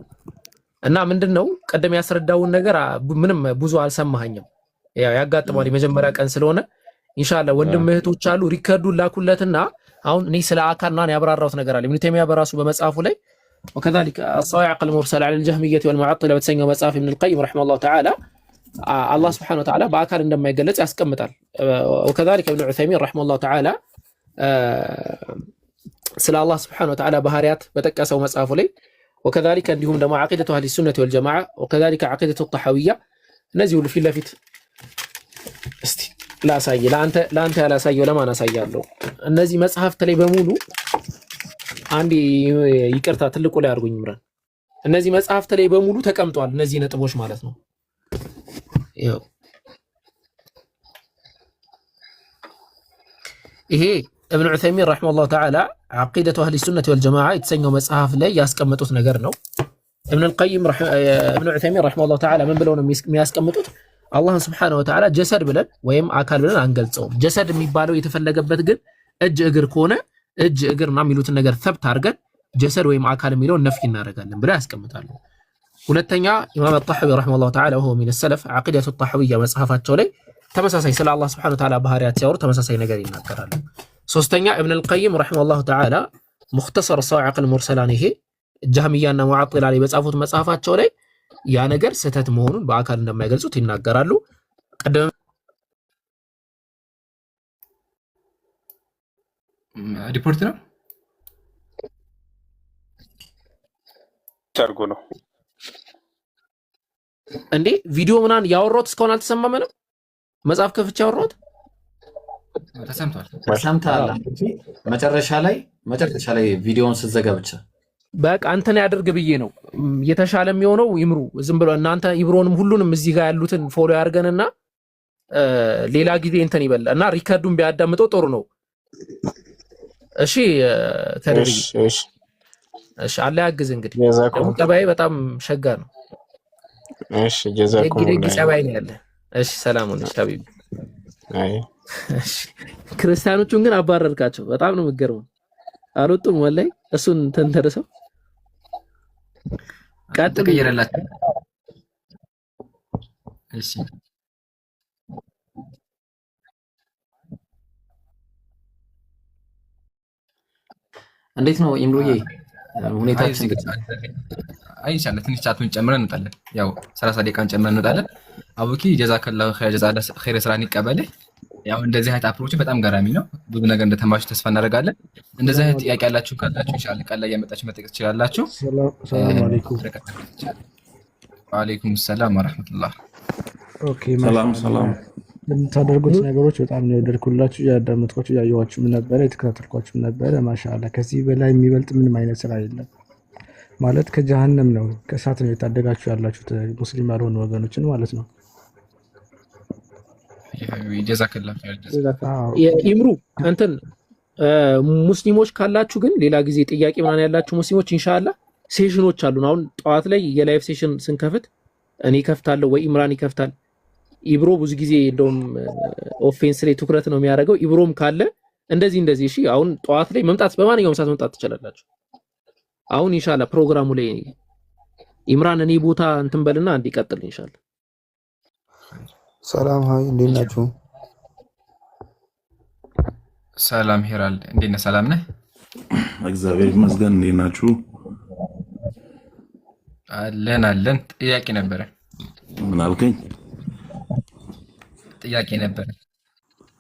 Speaker 1: እና ምንድነው ቀደም ያስረዳውን ነገር ምንም ብዙ አልሰማኸኝም ያው ያጋጥማል የመጀመሪያ ቀን ስለሆነ ኢንሻአላህ ወንድም እህቶች አሉ ሪከርዱን ላኩለትና አሁን እኔ ስለ አካልና ያብራራሁት ነገር አለ ኢብኑ ተይሚያ በራሱ በመጽሐፉ ላይ وكذلك الصواعق المرسله على الجهميه والمعطله በተሰኘው መጽሐፍ ኢብኑ القيم رحمه الله تعالى الله سبحانه وتعالى በአካል እንደማይገለጽ ያስቀምጣል وكذلك ابن عثيمين رحمه الله تعالى ስለ አላህ Subhanahu Wa Ta'ala ባህሪያት በተቀሰው መጽሐፉ ላይ وكذلك እንዲሁም ደግሞ عقيدة اهل السنه والجماعه وكذلك عقيدة الطحاويه እነዚህ ሁሉ ፊት ለፊት እስቲ ላሳይ ለአንተ ያላሳየው ለማን አሳያለሁ እነዚህ መጽሐፍት ላይ በሙሉ አንዲ ይቅርታ ትልቁ ላይ አርጉኝ ምራን እነዚህ መጽሐፍት ላይ በሙሉ ተቀምጧል እነዚህ ነጥቦች ማለት ነው ይሄ ኢብኑ ዑሰይሚን رحمه الله تعالى ዓቂደቱ አህሊ ሱነቲ ወልጀማዓ የተሰኘው መጽሐፍ ላይ ያስቀመጡት ነገር ነው። ኢብኑ ዑሰይሚን ረሒመሁላሁ ተዓላ ምን ብለው ነው የሚያስቀምጡት? አላህን ስብሓነሁ ወተዓላ ጀሰድ ብለን ወይም አካል ብለን አንገልጸውም። ጀሰድ የሚባለው የተፈለገበት ግን እጅ እግር ከሆነ እጅ እግርና የሚሉትን ነገር ተብት አድርገን ጀሰድ ወይም አካል የሚለውን ነፍይ እናደርጋለን ብለው ያስቀምጣሉ። ሁለተኛ ኢማም አጣሐዊ ረሒመሁላሁ ተዓላ ወሁወ ሚነ ሰለፍ ዓቂደቱ ጣሐዊያ መጽሐፋቸው ላይ ተመሳሳይ ስለ አላህ ስብሓነሁ ወተዓላ ባህሪያት ሲያወሩ ተመሳሳይ ነገር ይናገራሉ። ሶስተኛ ኢብኑል ቀይም ረሒመሁላሁ ተዓላ ሙኽተሰር ሰዋዒቁል ሙርሰላን ይሄ ጀህሚያና ሙዓጢላ ላይ በጻፉት መጽሐፋቸው ላይ ያ ነገር ስህተት መሆኑን በአካል እንደማይገልጹት ይናገራሉ። ቀደም
Speaker 2: ሪፖርት ነው
Speaker 5: ቻርጎ ነው
Speaker 1: እንዴ ቪዲዮ ምናምን ያወራሁት እስካሁን አልተሰማመንም። መጽሐፍ ከፍቼ ያወራሁት
Speaker 4: ተሰምቷል። መጨረሻ ላይ ቪዲዮውን ስትዘጋ ብቻ
Speaker 1: በቃ አንተን ያደርግ ብዬ ነው የተሻለ የሚሆነው። ይምሩ ዝም ብሎ እናንተ ይብሮንም ሁሉንም እዚህ ጋር ያሉትን ፎሎ ያርገንና ሌላ ጊዜ እንትን ይበል እና ሪከርዱን ቢያዳምጠው ጥሩ ነው። እሺ ተደርይ እሺ አለ ያግዝ። እንግዲህ ደግሞ ጠባይ በጣም ሸጋ ነው።
Speaker 5: እሺ ጀዛኩም
Speaker 1: እንግዲህ ጠባይ ነው ያለ። እሺ ሰላሙን ሐቢቢ። እሺ ክርስቲያኖቹን ግን አባረርካቸው። በጣም ነው የምትገርመው። አልወጡም ወላሂ እሱን ተንተርሰው ቀጥል
Speaker 2: ይረላችሁ። እሺ
Speaker 4: እንዴት ነው ኢምሩዬ ሁኔታችን?
Speaker 2: አይሻለ ትንሽ ቻቱን ጨምረን እንወጣለን። ያው 30 ደቂቃን ጨምረን እንወጣለን። አቡኪ ጀዛከላሁ ኸይር ስራን ይቀበልህ። ያው እንደዚህ አይነት አፕሮች በጣም ገራሚ ነው። ብዙ ነገር እንደተማችሁ ተስፋ እናደርጋለን። እንደዚህ አይነት ጥያቄ ያላችሁ ካላችሁ ኢንሻአላህ ቀን ላይ ያመጣችሁ መጠየቅ ትችላላችሁ።
Speaker 6: ሰላም አለይኩም።
Speaker 2: ወአለይኩም ሰላም ወራህመቱላህ።
Speaker 6: ኦኬ ሰላም። የምታደርጉት ነገሮች በጣም ነው የወደድኩላችሁ። ያዳመጥኳችሁ፣ ያየኋችሁም ነበረ፣ የተከታተልኳችሁም ነበረ። ማሻአላህ ከዚህ በላይ የሚበልጥ ምንም አይነት ስራ የለም። ማለት ከጀሃነም ነው ከእሳት ነው የታደጋችሁ ያላችሁት ሙስሊም ያልሆኑ ወገኖችን ማለት ነው።
Speaker 1: ኢምሩ እንትን ሙስሊሞች ካላችሁ ግን ሌላ ጊዜ ጥያቄ ምናምን ያላችሁ ሙስሊሞች ኢንሻአላህ ሴሽኖች አሉን። አሁን ጠዋት ላይ የላይቭ ሴሽን ስንከፍት እኔ ከፍታለሁ ወይ ኢምራን ይከፍታል። ኢብሮ ብዙ ጊዜ እንደውም ኦፌንስ ላይ ትኩረት ነው የሚያደርገው። ኢብሮም ካለ እንደዚህ እሺ። አሁን ጠዋት ላይ መምጣት በማንኛውም ሰዓት መምጣት ትችላላችሁ። አሁን ኢንሻአላህ ፕሮግራሙ ላይ ኢምራን እኔ ቦታ እንትን በልና እንዲቀጥል ኢንሻአላህ።
Speaker 7: ሰላም ሀይ፣ እንዴት ናችሁ?
Speaker 2: ሰላም ሄራል፣ እንዴት ነህ? ሰላም ነህ?
Speaker 8: እግዚአብሔር ይመስገን። እንዴት ናችሁ?
Speaker 2: አለን። ጥያቄ ነበረ።
Speaker 8: ምን አልከኝ?
Speaker 2: ጥያቄ ነበረ።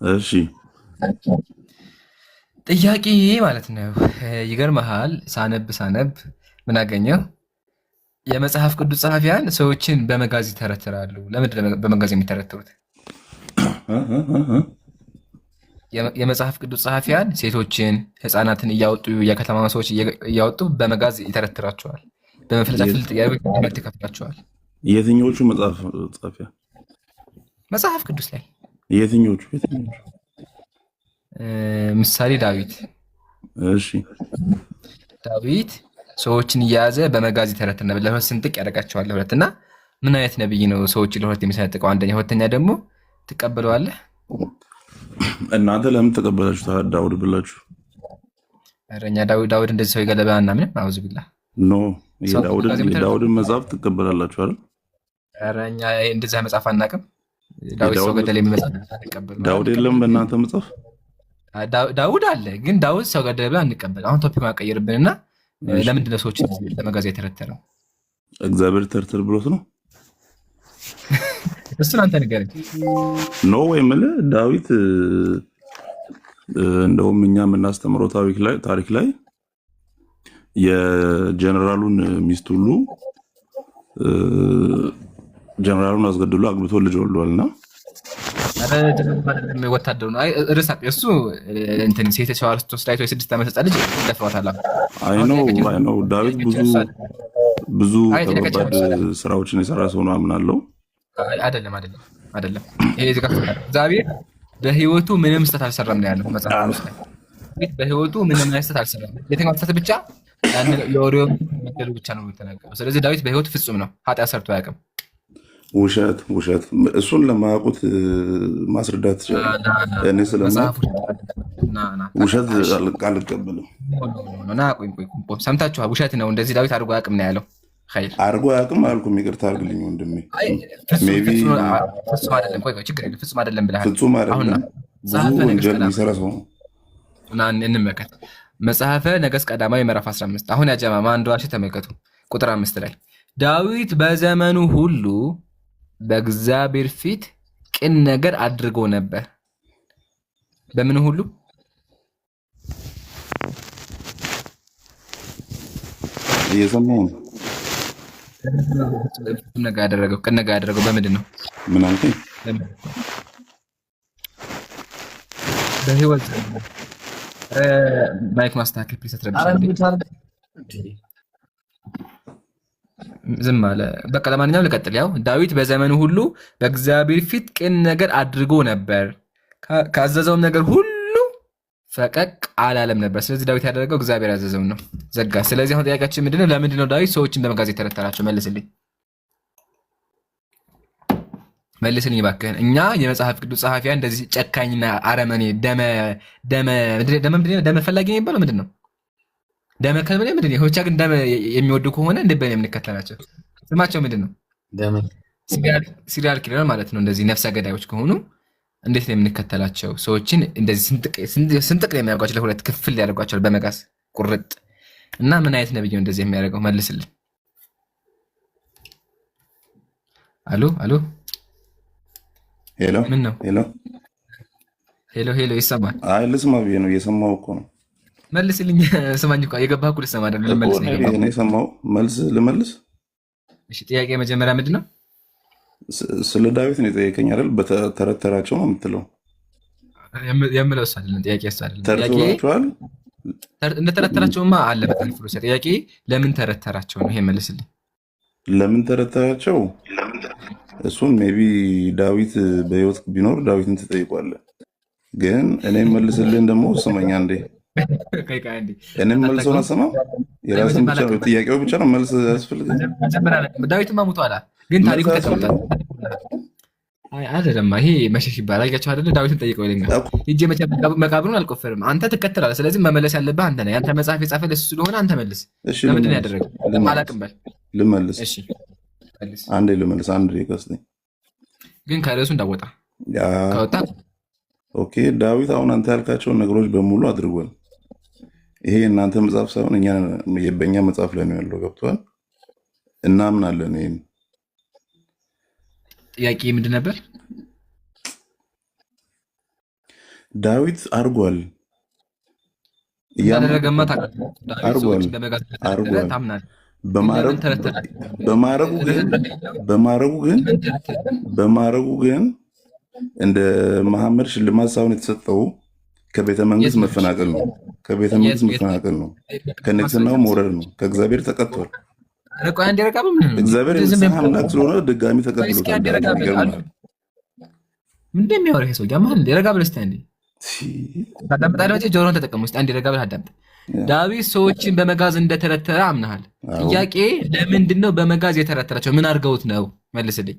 Speaker 8: እሺ
Speaker 2: ጥያቄ ማለት ነው። ይገርምሃል፣ ሳነብ ምን አገኘው? የመጽሐፍ ቅዱስ ጸሐፊያን ሰዎችን በመጋዝ ይተረትራሉ። ለምንድን ነው በመጋዝ የሚተረትሩት? የመጽሐፍ ቅዱስ ጸሐፊያን ሴቶችን፣ ህፃናትን እያወጡ የከተማ ሰዎች እያወጡ በመጋዝ ይተረትራቸዋል። በመፍለጫፍል ትምህርት ይከፍላቸዋል።
Speaker 8: የትኞቹ መጽሐፍ ጸሐፊያን?
Speaker 2: መጽሐፍ ቅዱስ ላይ
Speaker 8: የትኞቹ?
Speaker 2: ምሳሌ ዳዊት።
Speaker 8: እሺ
Speaker 2: ዳዊት ሰዎችን እየያዘ በመጋዝ ይተረትር ነበር። ለሁለት ስንጥቅ ያደርጋቸዋል። ለሁለት እና ምን አይነት ነብይ ነው ሰዎችን ለሁለት የሚሰነጥቀው? አንደኛ። ሁለተኛ ደግሞ ትቀበለዋለህ?
Speaker 8: እናንተ ለምን ተቀበላችሁ? ዳውድ ብላችሁ?
Speaker 2: ኧረ እኛ ዳውድ እንደዚህ ሰው የገለበ አናምንም። አውዝ ቢላ
Speaker 8: ኖ የዳውድን መጽሐፍ ትቀበላላችሁ አይደል?
Speaker 2: ኧረ እኛ እንደዚህ መጽሐፍ አናውቅም። ዳዊት ሰው ገደለ የሚመጽሐፍ አንቀበልም።
Speaker 8: ዳውድ የለም በእናንተ መጽሐፍ?
Speaker 2: ዳውድ አለ፣ ግን ዳውድ ሰው ገደለ ብለን አንቀበል። አሁን ቶፒክ ማቀየርብንና ለምንድን ነው ሰዎችን በመጋዝ የተረተረው?
Speaker 8: እግዚአብሔር ተርትር ብሎት ነው።
Speaker 2: እሱን አንተ ንገረኝ።
Speaker 8: ኖ ወይ የምልህ ዳዊት እንደውም እኛ የምናስተምረው ታሪክ ላይ የጀነራሉን ሚስት ሁሉ ጀነራሉን አስገድሎ አግብቶ ልጅ ወልዷልና
Speaker 2: ወታደሩ ነው ርሳቅ እሱ እንትን ሴት ሸዋርስቶስ ላይ 6 ዓመት ህፃን ልጅ ደፍሯታል።
Speaker 8: አይ ነው ዳዊት ብዙ ከባድ ስራዎችን የሰራ ሰው ነው አምናለሁ።
Speaker 2: አይደለም ይሄ እግዚአብሔር በህይወቱ ምንም ስህተት አልሰራም ነው ያለው መጽሐፍ ላይ።
Speaker 7: ዳዊት በህይወቱ ምንም አይነት ስህተት አልሰራም። የትኛው ስህተት ብቻ የኦሪዮ መገሉ ብቻ ነው የተናገረው። ስለዚህ ዳዊት በህይወቱ ፍጹም ነው፣ ኃጢአት ሰርቶ አያውቅም።
Speaker 8: ውሸት ውሸት። እሱን ለማያውቁት ማስረዳት ትችላለህ። እኔ ስለማውቅ ውሸት አልቀበልም።
Speaker 7: ሰምታችኋል። ውሸት ነው፣ እንደዚህ ዳዊት አድርጎ አያውቅም ነው ያለው። ኸይር
Speaker 8: አድርጎ አያውቅም አልኩም። ይቅርታ አድርግልኝ ወንድሜ።
Speaker 7: ፍጹም አይደለም። ቆይ ችግር የለም። ፍጹም አይደለም ብለሃል።
Speaker 8: ፍጹም አይደለም፣ ብዙ ወንጀል የሚሰራ ሰው ነው።
Speaker 7: እንመልከት መጽሐፈ ነገሥት ቀዳማዊ ምዕራፍ 15 አሁን ያጀማማ አንድ ዋሽ ተመልከቱ። ቁጥር 5 ላይ ዳዊት በዘመኑ ሁሉ በእግዚአብሔር ፊት ቅን ነገር አድርጎ ነበር። በምን ሁሉ?
Speaker 8: እየሰማሁ ነው።
Speaker 7: ቅን ነገር ያደረገው በምንድን ነው?
Speaker 8: ምን አልከኝ?
Speaker 7: በህይወት ማይክ ማስተካከል ፕሊስ። ዝም አለ። በቃ ለማንኛውም ልቀጥል። ያው ዳዊት በዘመኑ ሁሉ በእግዚአብሔር ፊት ቅን ነገር አድርጎ ነበር፣ ካዘዘውም ነገር ሁሉ ፈቀቅ አላለም ነበር። ስለዚህ ዳዊት ያደረገው እግዚአብሔር ያዘዘውን ነው። ዘጋ። ስለዚህ አሁን ጥያቄያችን ምንድነው? ለምንድነው ዳዊት ሰዎችን በመጋዝ የተረተራቸው? መልስልኝ እባክህን። እኛ የመጽሐፍ ቅዱስ ጸሐፊያን እንደዚህ ጨካኝና አረመኔ ደመ ፈላጊ ነው የሚባለው ምንድን ነው? ደመ ከልብ ምንድን ነው? ብቻ ግን ደመ የሚወዱ ከሆነ እንደ በኔ የምንከተላቸው ስማቸው ምንድን ነው? ሲሪያል ኪለር ማለት ነው። እንደዚህ ነፍሰ ገዳዮች ከሆኑ እንዴት ነው የምንከተላቸው? ሰዎችን እንደዚህ ስንጥቅ ነው የሚያደርጓቸው፣ ለሁለት ክፍል ያደርጓቸዋል በመጋዝ ቁርጥ። እና ምን አይነት ነብይ ነው እንደዚህ የሚያደርገው? መልስልኝ። አሎ አሎ
Speaker 8: ሄሎ
Speaker 7: ምን ነው? ሄሎ ይሰማል?
Speaker 8: አይ ልስማ ብዬ ነው። እየሰማሁ እኮ ነው።
Speaker 7: መልስልኝ። ስማኝ እኮ የገባህ እኮ ልሰማ አይደል? ልመልስ ነው የገባህ።
Speaker 8: እኔ ሰማሁ። መልስ ልመልስ።
Speaker 7: እሺ ጥያቄ መጀመሪያ ምንድን ነው?
Speaker 8: ስለ ዳዊት ነው የጠየቀኝ አይደል? በተረተራቸው ነው የምትለው?
Speaker 7: የምለው እሱ አይደለም ጥያቄ፣ እሱ አይደለም
Speaker 8: ተረተራቸዋል።
Speaker 7: እንደተረተራቸውማ አለ በጣም ፍሩስ። ጥያቄ ለምን ተረተራቸው ነው። ይሄ መልስልኝ።
Speaker 8: ለምን ተረተራቸው? እሱን ሜቢ ዳዊት በህይወት ቢኖር ዳዊትን ትጠይቋለህ። ግን እኔ መልስልህን ደግሞ ስመኛ እንዴ እኔም መልሰውን አሰማም። የራስን ብቻ ነው ጥያቄው ብቻ ነው መልስ ያስፈልገኝ።
Speaker 7: ዳዊትማ ሙቷል፣ ግን ታሪኩ ተቀምጧል አይደለም? ይሄ መሸሽ ይባላል። አያቸው አይደለ? ዳዊትን ጠይቀው ይለኛል። ሂጄ መቃብሩን አልቆፈርም። አንተ ትከተላለህ። ስለዚህ መመለስ ያለብህ አንተ ነህ። ያንተ መጽሐፍ የጻፈልህ እሱ ስለሆነ አንተ መልስ። ለምንድን ነው ያደረገው? አላውቅም በል።
Speaker 8: ልመልስ።
Speaker 7: እሺ
Speaker 8: አንዴ ልመልስ። አንድ ደቂቃ
Speaker 7: ግን ከርዕሱ እንዳወጣ ከወጣ
Speaker 8: ኦኬ። ዳዊት አሁን አንተ ያልካቸውን ነገሮች በሙሉ አድርጓል። ይሄ እናንተ መጽሐፍ ሳይሆን በእኛ መጽሐፍ ላይ ነው ያለው። ገብቷል? እናምናለን። ይሄን
Speaker 7: ጥያቄ ምንድን ነበር?
Speaker 8: ዳዊት አርጓል።
Speaker 7: ያደረገማ
Speaker 8: አርጓል። በማረጉ ግን እንደ መሐመድ ሽልማት ሳይሆን የተሰጠው ከቤተ መንግስት መፈናቀል ነው። ከቤተ መንግስት መፈናቀል ነው። ከንግስናው መውረድ ነው። ከእግዚአብሔር ተቀጥቷል። እግዚአብሔር የንስሐ አምላክ ስለሆነ ድጋሚ ተቀብሎታል።
Speaker 7: ምንድን የሚያወራ ይሄ ሰው? ረጋ ብለህ እስኪ አንዴ ታዳምጣለህ። ጆሮህን ተጠቀም። እስኪ አንዴ ረጋ ብለህ አዳምጥ። ዳዊት ሰዎችን በመጋዝ እንደተረተረ አምናሃል። ጥያቄ ለምንድን ነው በመጋዝ የተረተራቸው? ምን አድርገውት ነው? መልስልኝ።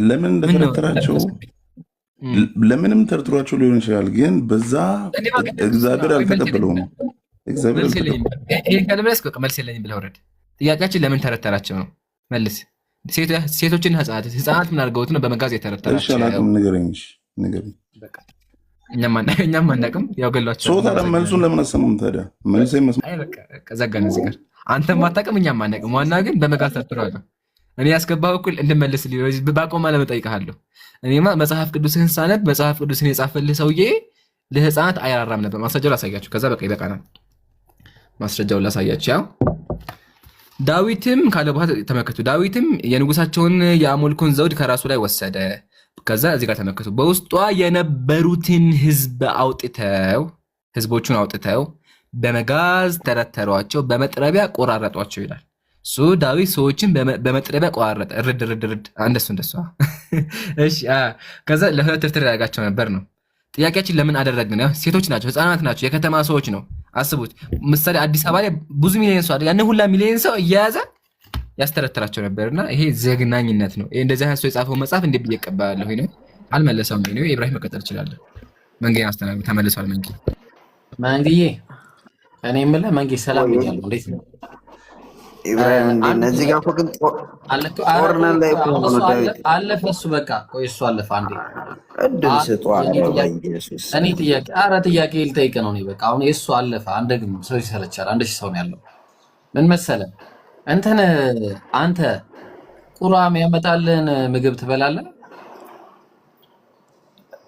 Speaker 8: ለምን እንደተረተራቸው ለምንም ተርትሯቸው ሊሆን ይችላል፣ ግን በዛ እግዚአብሔር አልተቀበለውም።
Speaker 7: መልስ የለኝም ብለህ ውረድ። ጥያቄያችን ለምን ተረተራቸው ነው። መልስ። ሴቶችን ህፃናት ምን አድርገውት ነው በመጋዝ የተረተራቸው?
Speaker 8: ንገረኝ።
Speaker 7: እኛም አናውቅም። ያው ገሏቸው።
Speaker 8: ታዲያ መልሱን ለምን አሰማም? ታዲያ መልስ
Speaker 7: ዘጋን እዚህ ጋር። አንተም አታውቅም፣ እኛም አናውቅም። ዋና ግን በመጋዝ ተርትሯል። እኔ ያስገባህ እኩል እንድመልስ ባቆማ ለምን እጠይቅሃለሁ? እኔማ መጽሐፍ ቅዱስህን ሳነብ መጽሐፍ ቅዱስን የጻፈልህ ሰውዬ ለህፃናት አይራራም ነበር። ማስረጃው ላሳያችሁ፣ ከዛ በቃ ይበቃናል። ማስረጃውን ላሳያችሁ። ያው ዳዊትም ካለ በኋላ ተመከቱ። ዳዊትም የንጉሳቸውን የአሞልኮን ዘውድ ከራሱ ላይ ወሰደ። ከዛ እዚህ ጋር ተመከቱ። በውስጧ የነበሩትን ህዝቦቹን አውጥተው በመጋዝ ተረተሯቸው፣ በመጥረቢያ ቆራረጧቸው ይላል። ዳዊት ሰዎችን በመጥረቢያ ቆራረጠ። ርድ እንደሱ። እሺ ከዛ ለሁለት ትርትር ያደርጋቸው ነበር ነው። ጥያቄያችን ለምን አደረግን? ሴቶች ናቸው፣ ህፃናት ናቸው፣ የከተማ ሰዎች ነው። አስቡት ምሳሌ አዲስ አበባ ላይ ብዙ ሚሊዮን ሰው ያን ሁላ ሚሊዮን ሰው እየያዘ ያስተረትራቸው ነበርና ይሄ ዘግናኝነት ነው። ይሄ እንደዚህ አይነት ሰው የጻፈው መጽሐፍ እንዴት ብዬ እቀበላለሁ? ነው አልመለሰውም። ነው ኢብራሂም መቀጠል ይችላል። መንጌን አስተናግድ ተመልሷል።
Speaker 4: መንጌዬ እኔ የምልህ መንጌ ሰላም ይላል። እንዴት ነው
Speaker 9: ኢብራሂም? እነዚህ ጋር ግን ጦርነት ላይ
Speaker 4: አለፈ እሱ በቃ ቆይ እሱ አለፈ። አንዴ
Speaker 9: እድል ስጧ።
Speaker 4: እኔ ጥያቄ ልጠይቅ ነው። እኔ በቃ አሁን የእሱ አለፈ። አንድ ግን ሰው ይሰለቻል። 1000 ሰው ነው ያለው። ምን መሰለህ አንተ ቁርአን ያመጣልን ምግብ ትበላለህ?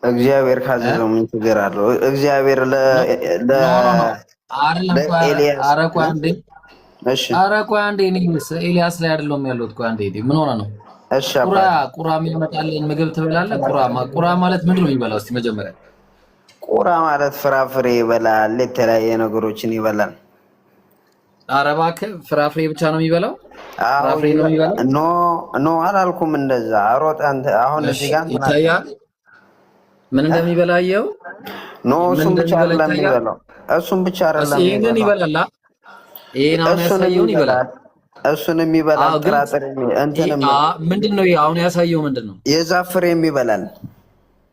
Speaker 9: እግዚአብሔር ካዘዘው ምን ችግር አለው? እግዚአብሔር
Speaker 4: አረቆ አንዴ ኤልያስ ላይ አይደለም ያለሁት። ቆይ አንዴ ምን ሆነ ነው? ቁራ የሚያመጣልን ምግብ ትበላለህ? ቁራ ማለት ምንድን ነው የሚበላው? እስቲ መጀመሪያ
Speaker 9: ቁራ ማለት ፍራፍሬ ይበላል፣ የተለያየ ነገሮችን ይበላል።
Speaker 4: ኧረ እባክህ ፍራፍሬ ብቻ ነው የሚበላው? ፍራፍሬ ነው የሚበላው?
Speaker 9: ኖ አላልኩም እንደዛ። ሮጥ አንተ አሁን እዚህ ጋር
Speaker 4: ይታያል ምን እንደሚበላ አየኸው?
Speaker 9: ኖ እሱን ብቻ አይደለም የሚበላው፣ እሱን ብቻ አይደለም።
Speaker 4: ይሄን ይበላል። ይሄን አሁን ያሳየውን ይበላል።
Speaker 9: እሱንም ይበላል። ጥራጥሬ እንትንም
Speaker 4: ምንድነው? አሁን ያሳየው ምንድነው?
Speaker 9: የዛፍ ፍሬም ይበላል።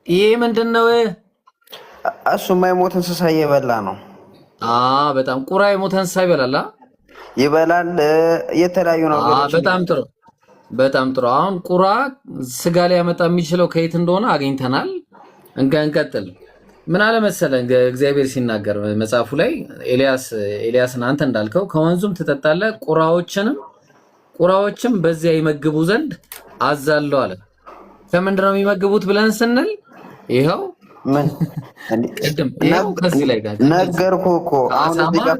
Speaker 4: ይሄ ምንድነው?
Speaker 9: እሱ የማይሞት እንስሳ እየበላ ነው።
Speaker 4: በጣም ቁራ የሞተ እንስሳ ይበላል
Speaker 9: ይበላል። የተለያዩ ነገሮች።
Speaker 4: በጣም ጥሩ። አሁን ቁራ ስጋ ላይ ያመጣ የሚችለው ከየት እንደሆነ አግኝተናል። እንቀጥል። ምን አለ መሰለህ እግዚአብሔር ሲናገር መጽሐፉ ላይ ኤልያስን አንተ እንዳልከው ከወንዙም ትጠጣለህ ቁራዎችም በዚያ ይመግቡ ዘንድ አዛለሁ አለ። ከምንድን ነው የሚመግቡት ብለን ስንል ይኸው
Speaker 9: ምን
Speaker 4: ቅድም ይኸው ከዚህ ላይ ጋር
Speaker 9: ነገርኩህ እኮ አሁን እዚህ ጋር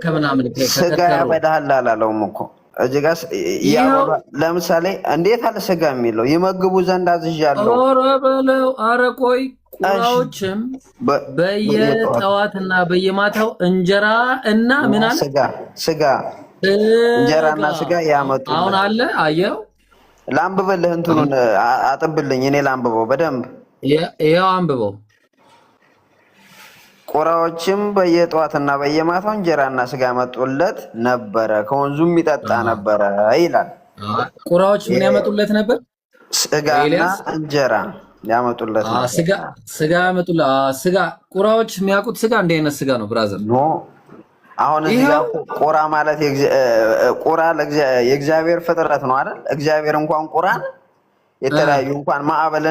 Speaker 9: ስጋ ያበላሃል አላለውም እኮ እዚህ ጋር ለምሳሌ እንዴት አለ ስጋ የሚለው ይመግቡ ዘንድ አዝዣለሁ።
Speaker 4: ኧረ ቆይ ቁራዎችም በየጠዋትና በየማታው እንጀራ እና ምን አለ
Speaker 9: ስጋ እንጀራና ስጋ ያመጡ።
Speaker 4: አሁን አለ አየው።
Speaker 9: ላንብብልህ እንትኑን አጥብልኝ እኔ ላንብበው በደንብ።
Speaker 4: ይኸው አንብበው።
Speaker 9: ቁራዎችም በየጠዋትና በየማታው እንጀራና ስጋ ያመጡለት ነበረ፣ ከወንዙም ይጠጣ ነበረ ይላል።
Speaker 4: ቁራዎች ምን ያመጡለት ነበር?
Speaker 9: ስጋና እንጀራ ያመጡለት ነበር።
Speaker 4: ስጋ ያመጡለት። ስጋ ቁራዎች የሚያውቁት ስጋ እንደ አይነት ስጋ ነው ብራዘር።
Speaker 9: ኖ አሁን እዚህ ጋር ቁራ ማለት የእግዚአብሔር ፍጥረት ነው አይደል? እግዚአብሔር እንኳን ቁራን የተለያዩ እንኳን ማዕበል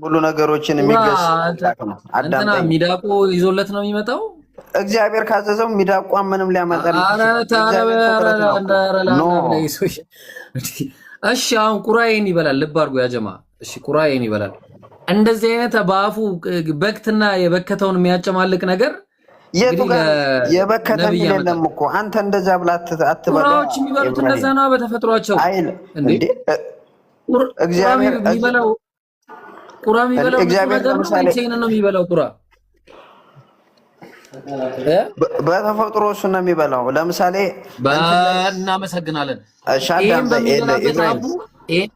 Speaker 9: ብሉ ነገሮችን የሚገስ ነው።
Speaker 4: አንተና ሚዳቆ ይዞለት ነው የሚመጣው።
Speaker 9: እግዚአብሔር ካዘዘው ሚዳቋን ምንም ሊያመጣል።
Speaker 4: እሺ አሁን ቁራዬን ይበላል። ልብ አድርጎ ያጀማ። እሺ ቁራዬን ይበላል። እንደዚህ አይነት በአፉ በክትና የበከተውን የሚያጨማልቅ ነገር
Speaker 9: የቱ ጋር የበከተ የለም እኮ አንተ እንደዛ ብላ አትበላ።
Speaker 4: ቁራዎች የሚበሉት እንደዛ ነው በተፈጥሯቸው እንዴ።
Speaker 9: እግዚአብሔር
Speaker 4: የሚበላው ቁራ የሚበላው እግዚአብሔር ነው የሚበላው ቁራ
Speaker 9: በተፈጥሮ እሱ ነው የሚበላው። ለምሳሌ
Speaker 4: እናመሰግናለን።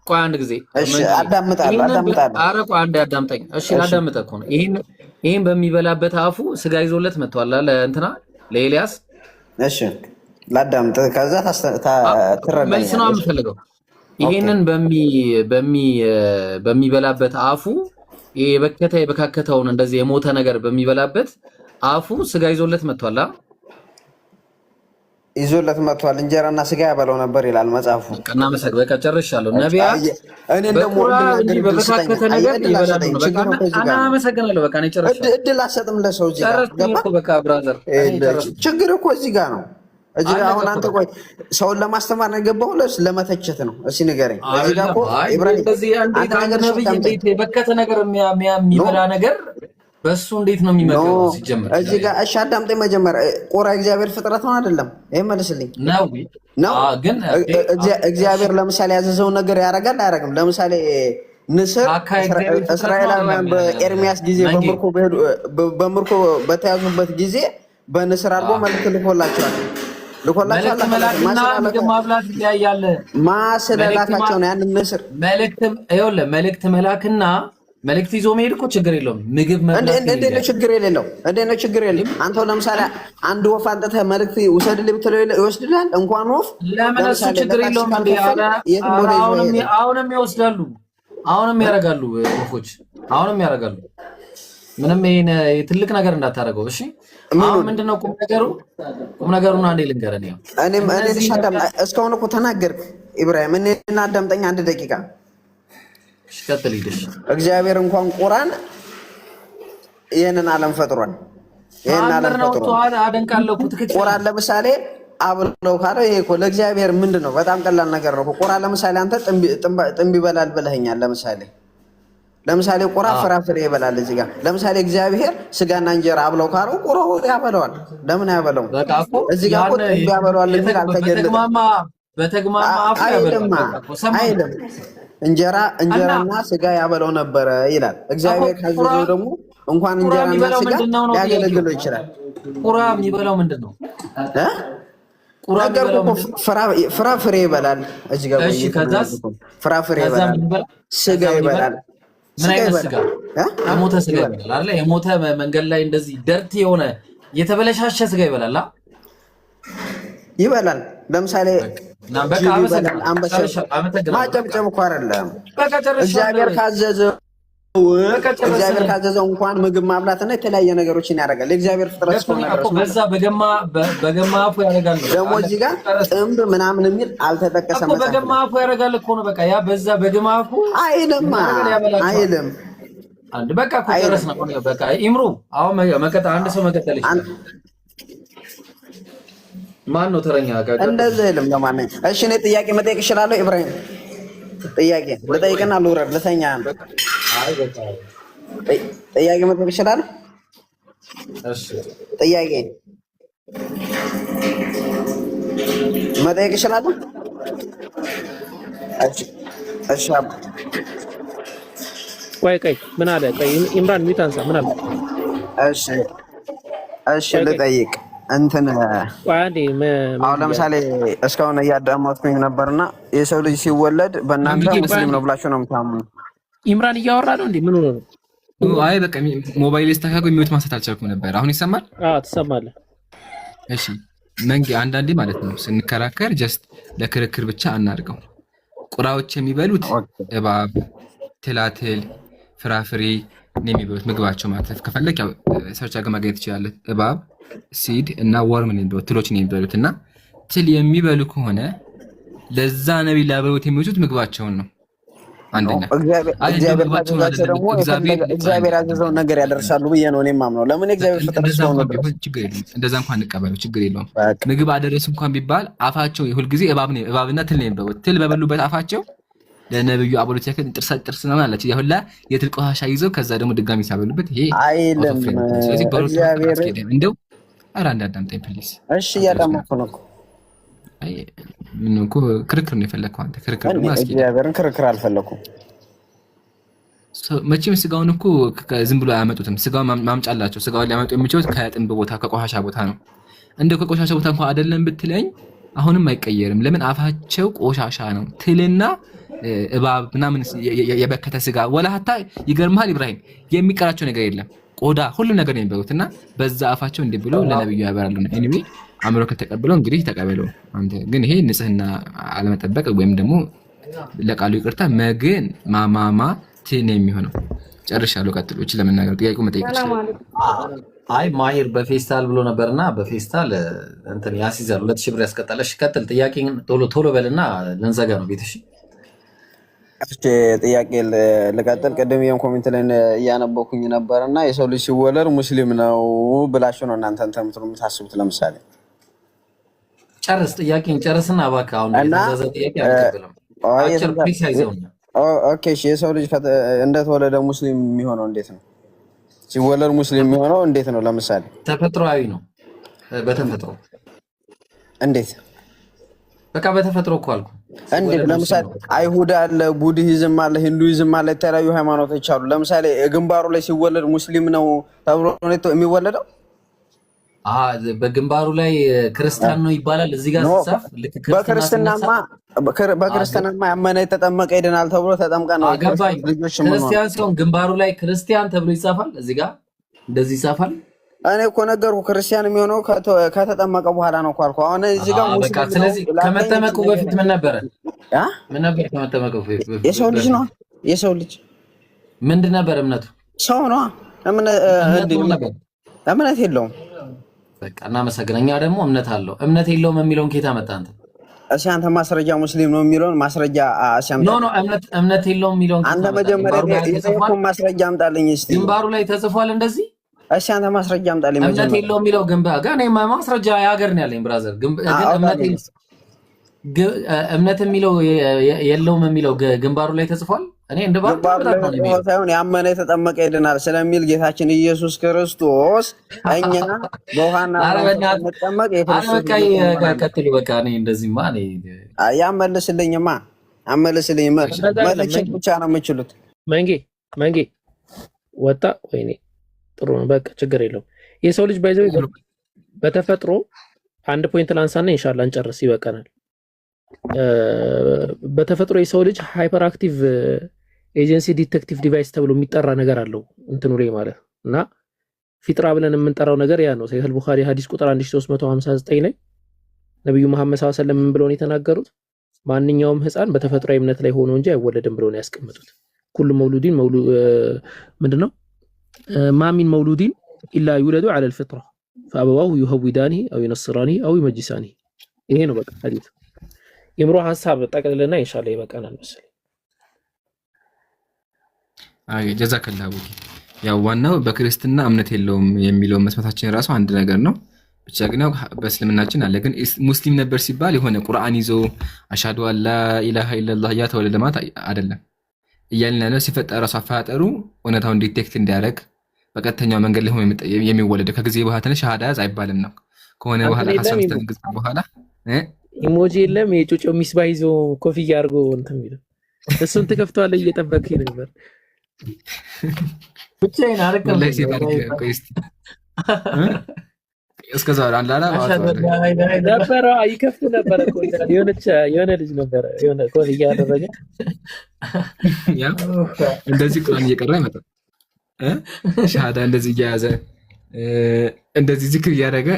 Speaker 9: ቆይ አንድ ጊዜ አዳምጣለሁ።
Speaker 4: ኧረ ቆይ አንድ አዳምጠኝ። እሺ ላዳምጠህ እኮ ነው። ይሄን በሚበላበት አፉ ስጋ ይዞለት መጥቷል ለእንትና ለኤልያስ።
Speaker 9: እሺ ላዳምጥ፣ ከዛ ትረዳኛለህ።
Speaker 4: መልስ ነው የምፈልገው። ይሄንን በሚበላበት አፉ የበካከተውን እንደዚህ የሞተ ነገር በሚበላበት አፉ ስጋ ይዞለት መጥቷል።
Speaker 9: ይዞለት መጥቷል። እንጀራና ስጋ ያበላው ነበር ይላል መጽሐፉ።
Speaker 4: በቃ ጨርሻለሁ። ነቢያት
Speaker 9: እኔ ደግሞ
Speaker 4: በበካከተ ነገር ይበላሉ ነው። በቃ አመሰግናለሁ። በቃ እኔ ጨርሻለሁ።
Speaker 9: እድል አሰጥም ለሰው እዚህ ጋር
Speaker 4: ገባ። በቃ ብራዘር
Speaker 9: ችግር እኮ እዚህ ጋር ነው። እዚህ ጋር አሁን አንተ ቆይ ሰውን ለማስተማር ነው የገባው ለስ ለመተቸት ነው? እስኪ ንገረኝ። እዚህ ጋር እኮ ኢብራሂም
Speaker 4: እንደዚህ አንዴ ነብይ እንዴት የበከተ ነገር የሚበላ ነገር በሱ እንዴት ነው የሚመገበው? ሲጀምር
Speaker 9: እዚህ ጋር እሺ አዳምጠኝ። መጀመሪያ ቁራ እግዚአብሔር ፍጥረት ነው አይደለም? ይሄ መልስልኝ።
Speaker 4: ነው ግን
Speaker 9: እግዚአብሔር ለምሳሌ ያዘዘውን ነገር ያደርጋል አያደርግም? ለምሳሌ ንስር እስራኤላውያን በኤርሚያስ ጊዜ በምርኮ በተያዙበት ጊዜ በንስር አድርጎ መልእክት ልኮላቸዋል።
Speaker 4: ማብላት ይለያያል።
Speaker 9: ማስለላካቸው ነው ያንን ንስር
Speaker 4: መልእክት መላክና መልእክት ይዞ መሄድ እኮ ችግር የለውም። ምግብ መብላት
Speaker 9: እንዴት ነው ችግር የሌለው? እንዴት ነው ችግር የሌለው? አንተው ለምሳሌ አንድ ወፍ አንተህ መልእክት ውሰድልህ ብትለው ይወስድልሃል? እንኳን ወፍ
Speaker 4: ለምን እሱ ችግር የለውም። አሁንም ይወስዳሉ፣ አሁንም ያደርጋሉ። ወፎች አሁንም ያደርጋሉ። ምንም ይሄን ትልቅ ነገር እንዳታደርገው እሺ። አሁን ምንድነው ቁም ነገሩን አንዴ ልንገርህ።
Speaker 9: እኔም እስካሁን እኮ ተናገርክ ኢብራሂም። እኔና አዳምጠኝ አንድ ደቂቃ። እግዚአብሔር እንኳን ቁርአን ይሄንን ዓለም ፈጥሯል። ይሄንን ዓለም ፈጥሯል። ቁርአን ለምሳሌ አብለው ካለ ይሄ እኮ ለእግዚአብሔር ምንድነው? በጣም ቀላል ነገር ነው። ቁርአን ለምሳሌ አንተ ጥንብ ይበላል ብለኸኛል። ለምሳሌ ቁርአን ፍራፍሬ ይበላል። እዚህ ጋር ለምሳሌ እግዚአብሔር ስጋና እንጀራ አብለው ካለው ቁርአን ያበላዋል። ለምን ያበላው? እዚህ ጋር እኮ ጥንብ ያበላዋል እንዴ? አልተገለጠም።
Speaker 4: በተግማማ አፍ
Speaker 9: አይደለም እንጀራና ስጋ ያበለው ነበረ ይላል። እግዚአብሔር ካዘዘው ደግሞ እንኳን እንጀራና ስጋ ሊያገለግለው ይችላል።
Speaker 4: ቁርአን የሚበላው ምንድነው?
Speaker 9: ነገር እኮ ፍራፍሬ ይበላል። እዚህ ጋር ፍራፍሬ ይበላል፣ ስጋ ይበላል።
Speaker 4: ምን አይነት ስጋ? የሞተ ስጋ ይበላል አይደል? የሞተ መንገድ ላይ እንደዚህ ደርት የሆነ የተበለሻሸ ስጋ ይበላል ይበላል። ለምሳሌ ማጨብጨብ እኮ አይደለም። እግዚአብሔር ካዘዘው እንኳን ምግብ ማብላትና የተለያየ ነገሮችን ያደርጋል። የእግዚአብሔር ፍጥረት እስከሆነ ድረስ በዛ በገማ አፉ ያደርጋል።
Speaker 9: ደግሞ እዚህ ጋር ጥንብ ምናምን የሚል አልተጠቀሰም።
Speaker 4: በገማ አፉ ያደርጋል እኮ ነው። በቃ ያ በዛ በገማ አፉ
Speaker 9: አይልም።
Speaker 4: አንድ በቃ እኮ ጨረስን። በቃ ኢምሩ አሁን መቀጠል አንድ ሰው መቀጠል ይችላል። ማን ነው ተረኛ?
Speaker 9: እንደዚህ አይልም። ለማንኛውም እሺ፣ እኔ ጥያቄ መጠየቅ እችላለሁ? ኢብራሂም ጥያቄ ልጠይቅና ልውረድ ልተኛ። ጥያቄ መጠየቅ እችላለሁ?
Speaker 4: እሺ፣
Speaker 9: ጥያቄ መጠየቅ እችላለሁ? እሺ።
Speaker 1: ቆይ ምን አለ? ቆይ ኢምራን ሚዩት አንሳ። ምን አለ?
Speaker 9: እሺ ልጠይቅ እንትን አሁን ለምሳሌ እስካሁን እያዳመጥኩኝ ነበርና የሰው ልጅ ሲወለድ በእናንተ ሙስሊም ነው ብላችሁ ነው የምታምኑ?
Speaker 1: ኢምራን እያወራ ነው እንዴ? ምን ሆነ ነው?
Speaker 7: አይ በቃ ሞባይልስተካክሎ ሚዩት ማንሳት አልቻልኩም ነበር። አሁን ይሰማል?
Speaker 1: አዎ ትሰማለህ።
Speaker 7: እሺ መንጌ አንዳንዴ ማለት ነው ስንከራከር ጀስት ለክርክር ብቻ አናድርገው። ቁራዎች የሚበሉት እባብ፣ ትላትል፣ ፍራፍሬ ነው የሚበሉት ምግባቸው ማለት ነው። ከፈለክ ያው ሰርች አድርገህ ማግኘት ትችላለህ። እባብ፣ ሲድ እና ወርም ነው የሚበሉት፣ ትሎች ነው የሚበሉት። እና ትል የሚበሉ ከሆነ ለዛ ነብይ ላበሉት የሚወጡት ምግባቸውን ነው። አንደኛ
Speaker 9: እግዚአብሔር ያዘዘውን ነገር ያደርሳሉ ብዬ ነው እኔ የማምነው። ለምን እግዚአብሔር ፍጥረት ስለሆነ
Speaker 7: ችግር የለውም። እንደዛ እንኳን እንቀበለው ችግር የለውም። ምግብ አደረሱ እንኳን ቢባል አፋቸው ሁልጊዜ እባብና ትል ነው የሚበሉት። ትል በበሉበት አፋቸው ለነብዩ አበሉት ያከን ጥርስ ነው ማለት ያሁላ የትል ቆሻሻ ይዘው ከዛ ደግሞ ድጋሚ ሳበሉበት ይሄ
Speaker 9: አይደለም።
Speaker 7: ስለዚህ እግዚአብሔር እንደው ኧረ አንዳንዴ ፕሊዝ
Speaker 9: እሺ እያዳመጥኩ ነው።
Speaker 7: አይ ምን እኮ ክርክር ነው የፈለከው አንተ። ክርክር ነው ማስኪ
Speaker 9: እግዚአብሔርን ክርክር አልፈለኩም።
Speaker 7: መቼም ስጋውን እኮ ዝም ብሎ አያመጡትም። ስጋውን ማምጫ አላቸው። ስጋውን ሊያመጡ የሚችሉት ከጥንብ ቦታ ከቆሻሻ ቦታ ነው። እንደው ከቆሻሻ ቦታ እንኳን አይደለም ብትለኝ አሁንም አይቀየርም። ለምን አፋቸው ቆሻሻ ነው። ትልና እባብ ምናምን የበከተ ስጋ ወላ ሀታ ይገርምሃል ኢብራሂም የሚቀራቸው ነገር የለም። ቆዳ ሁሉም ነገር ነው የሚበሉትና በዛ አፋቸው እንደ ብሎ ለነብዩ ያበራሉ። ኤኒዌይ አምሮ ከተቀበለው እንግዲህ ተቀበለው። አንተ ግን ይሄ ንጽህና አለመጠበቅ ወይም ደግሞ ለቃሉ ይቅርታ መግን ማማማ ትን የሚሆነው ጨርሻለሁ። ቀጥሎ እቺ ለመናገር ጥያቄው መጠየቅ ይችላል።
Speaker 4: አይ ማሂር በፌስታል ብሎ ነበርና በፌስታል እንትን ያሲዛል 2000 ብር ያስቀጣለሽ። ቀጥል ጥያቄን ቶሎ በልና ልንዘጋ ነው ቤትሽ።
Speaker 9: እሺ ጥያቄ ልቀጥል። ቅድም የም ኮሜንት ላይ እያነበኩኝ ነበርና የሰው ልጅ ሲወለድ ሙስሊም ነው ብላችሁ ነው እናንተ የምታስቡት? ለምሳሌ
Speaker 4: ጨርስ ጥያቄን ጨርስና እባክህ። አሁን የተዛዘ ጥያቄ አልቀበልም። አጭር ፕሪሳይዝ ነው።
Speaker 9: ኦኬ እሺ የሰው ልጅ እንደተወለደ ሙስሊም የሚሆነው እንዴት ነው? ሲወለድ ሙስሊም የሚሆነው እንዴት ነው? ለምሳሌ
Speaker 4: ተፈጥሯዊ ነው። በተፈጥሮ እንዴት? በቃ በተፈጥሮ እኮ አልኩ።
Speaker 9: እንዴት? ለምሳሌ አይሁድ አለ፣ ቡድሂዝም አለ፣ ሂንዱይዝም አለ፣ የተለያዩ ሃይማኖቶች አሉ። ለምሳሌ ግንባሩ ላይ ሲወለድ ሙስሊም ነው ተብሎ ነው የሚወለደው?
Speaker 4: በግንባሩ ላይ ክርስቲያን ነው ይባላል። እዚህ ጋር ሲጻፍ ልክ
Speaker 9: በክርስትናማ ያመነ የተጠመቀ ይድናል ተብሎ ተጠምቀ ነው
Speaker 4: አገባኝ። ክርስቲያን ሲሆን ግንባሩ ላይ ክርስቲያን ተብሎ ይጻፋል። እዚህ ጋር እንደዚህ ይጻፋል።
Speaker 9: እኔ እኮ ነገርኩ ክርስቲያን የሚሆነው ከተጠመቀ በኋላ ነው አልኩ። አሁን እዚህ ጋር ሙስሊም።
Speaker 4: ስለዚህ ከመጠመቁ በፊት ምን ነበረ? ምን ነበር ከመጠመቁ በፊት?
Speaker 9: የሰው ልጅ ነው። የሰው ልጅ
Speaker 4: ምንድን ነበር እምነቱ?
Speaker 9: ሰው ነው። እምነት የለውም።
Speaker 4: በቃ እናመሰግናለን። እኛ ደግሞ እምነት አለው። እምነት የለውም የሚለውን ኬታ መጣ አንተ?
Speaker 9: እሺ አንተ ማስረጃ ሙስሊም ነው የሚለውን ማስረጃ አሻምጣ።
Speaker 4: ኖ እምነት የለውም የሚለውን
Speaker 9: አንተ መጀመሪያ የጠየቁን ማስረጃ አምጣልኝ እስቲ።
Speaker 4: ግንባሩ ላይ ተጽፏል እንደዚህ።
Speaker 9: እሺ አንተ ማስረጃ አምጣልኝ።
Speaker 4: እምነት የለውም የሚለው ግንባር ጋር እኔ ማስረጃ የሀገር ነው ያለኝ ብራዘር። እምነት የሚለው የለውም የሚለው ግንባሩ ላይ ተጽፏል። እኔ እንደ
Speaker 9: ሳይሆን ያመነ የተጠመቀ ይድናል ስለሚል ጌታችን ኢየሱስ ክርስቶስ እኛ በውሃና መጠመቅ
Speaker 4: ቀጥሉ። በቃ እኔ እንደዚህማ
Speaker 9: ያመልስልኝማ አመልስልኝ መለክሸት ብቻ ነው የምችሉት።
Speaker 2: መንጌ ወጣ ወይኔ ጥሩ ነው። በቃ ችግር የለውም። የሰው ልጅ ባይዘው በተፈጥሮ አንድ ፖይንት ላንሳና ኢንሻአላህ እንጨርስ ይበቃናል። በተፈጥሮ የሰው ልጅ ሃይፐር አክቲቭ ኤጀንሲ ዲቴክቲቭ ዲቫይስ ተብሎ የሚጠራ ነገር አለው እንትኑ ላይ ማለት እና ፊጥራ ብለን የምንጠራው ነገር ያ ነው። ሰሂህ ቡኻሪ ሐዲስ ቁጥር 1359 ላይ ነብዩ መሐመድ ሰለላሁ ዐለይሂ ወሰለም ምን ብለው ነው የተናገሩት? ማንኛውም ህፃን በተፈጥሯዊ እምነት ላይ ሆኖ እንጂ አይወለድም ብለው ነው ያስቀመጡት። ኩሉ መውሉዲን ምንድነው ማሚን መውሉዲን ኢላ ይውለዱ ዐለ الفطرة فأبواه يهودانه أو ينصرانه أو يمجسانه። ይሄ ነው በቃ ሐዲስ የምሮ ሐሳብ ጠቅልልና ኢንሻአላህ ይበቃናል መሰለኝ።
Speaker 7: ጀዛከላሁ። ያው ዋናው በክርስትና እምነት የለውም የሚለው መስማታችን ራሱ አንድ ነገር ነው። ብቻ ግን ያው በእስልምናችን አለ። ግን ሙስሊም ነበር ሲባል የሆነ ቁርአን ይዞ አሽሃዱ አላ ኢላሃ ኢላላህ ያ ተወለደ ማለት አይደለም እያልን ያለው ሲፈጠር ራሱ አፈጣጠሩ እውነታውን ዲቴክት እንዲያደርግ በቀጥተኛው መንገድ ላይ ሆኖ የሚወለድ ከጊዜ በኋላ ተነሽ ሻሃዳ ያዝ አይባልም ነው ከሆነ በኋላ 15 ጊዜ በኋላ
Speaker 2: ኢሞጂ የለም የጩጬው ሚስባህ ይዞ ኮፍያ አድርጎ እንትን የሚለው እሱን ትከፍተዋለህ እየጠበቅህ ነበር።
Speaker 4: ብቻዬን አረከም
Speaker 7: እስከዛ አንላላ
Speaker 2: ነበር ይከፍቱ ነበር እኮ የሆነ ልጅ ነበር የሆነ ኮፍያ ያደረገ
Speaker 7: ያ እንደዚህ ቁርአን እየቀራ ይመጣል ሻሃዳ እንደዚህ እየያዘ እንደዚህ ዚክር እያደረገ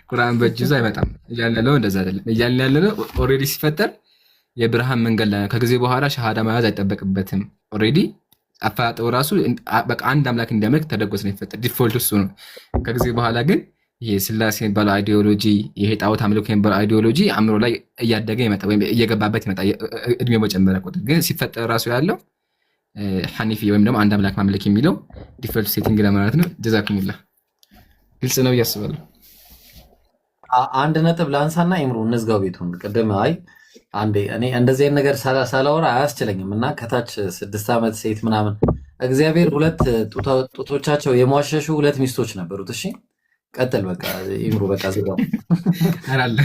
Speaker 7: ቁርአን በእጁ ይዞ አይመጣም። እያልን ያለው እንደዛ አይደለም። እያልን ያለው ኦልሬዲ ሲፈጠር የብርሃን መንገድ ላይ ከጊዜ በኋላ ሻሃዳ መያዝ አይጠበቅበትም። ኦልሬዲ አፈጣጠሩ ራሱ በቃ አንድ አምላክ እንዲያመልክ ተደርጎ ስለሚፈጠር ዲፎልት እሱ ነው። ከጊዜ በኋላ ግን ይሄ ስላሴ የሚባለው አይዲዮሎጂ ይሄ ጣዖት አምልኮ የሚባለው አይዲዮሎጂ አእምሮ ላይ እያደገ ይመጣ ወይም እየገባበት ይመጣ እድሜው በጨመረ ቁጥር። ግን ሲፈጠር ራሱ ያለው ሐኒፊ ወይም ደግሞ አንድ አምላክ ማምለክ የሚለው ዲፎልት ሴቲንግ ለማለት ነው። ጀዛኩሙላህ ግልጽ ነው እያስባለሁ።
Speaker 4: አንድ ነጥብ ላንሳና ኢምሩ እንዝጋው ቤቱን። ቅድም አንዴ እኔ እንደዚህ አይነት ነገር ሳላወራ አያስችለኝም እና ከታች 6 ዓመት ሴት ምናምን እግዚአብሔር 2 ጡቶቻቸው የሟሸሹ 2 ሚስቶች ነበሩት። እሺ ቀጥል በቃ ኢምሩ በቃ ዝጋው።
Speaker 7: አራለ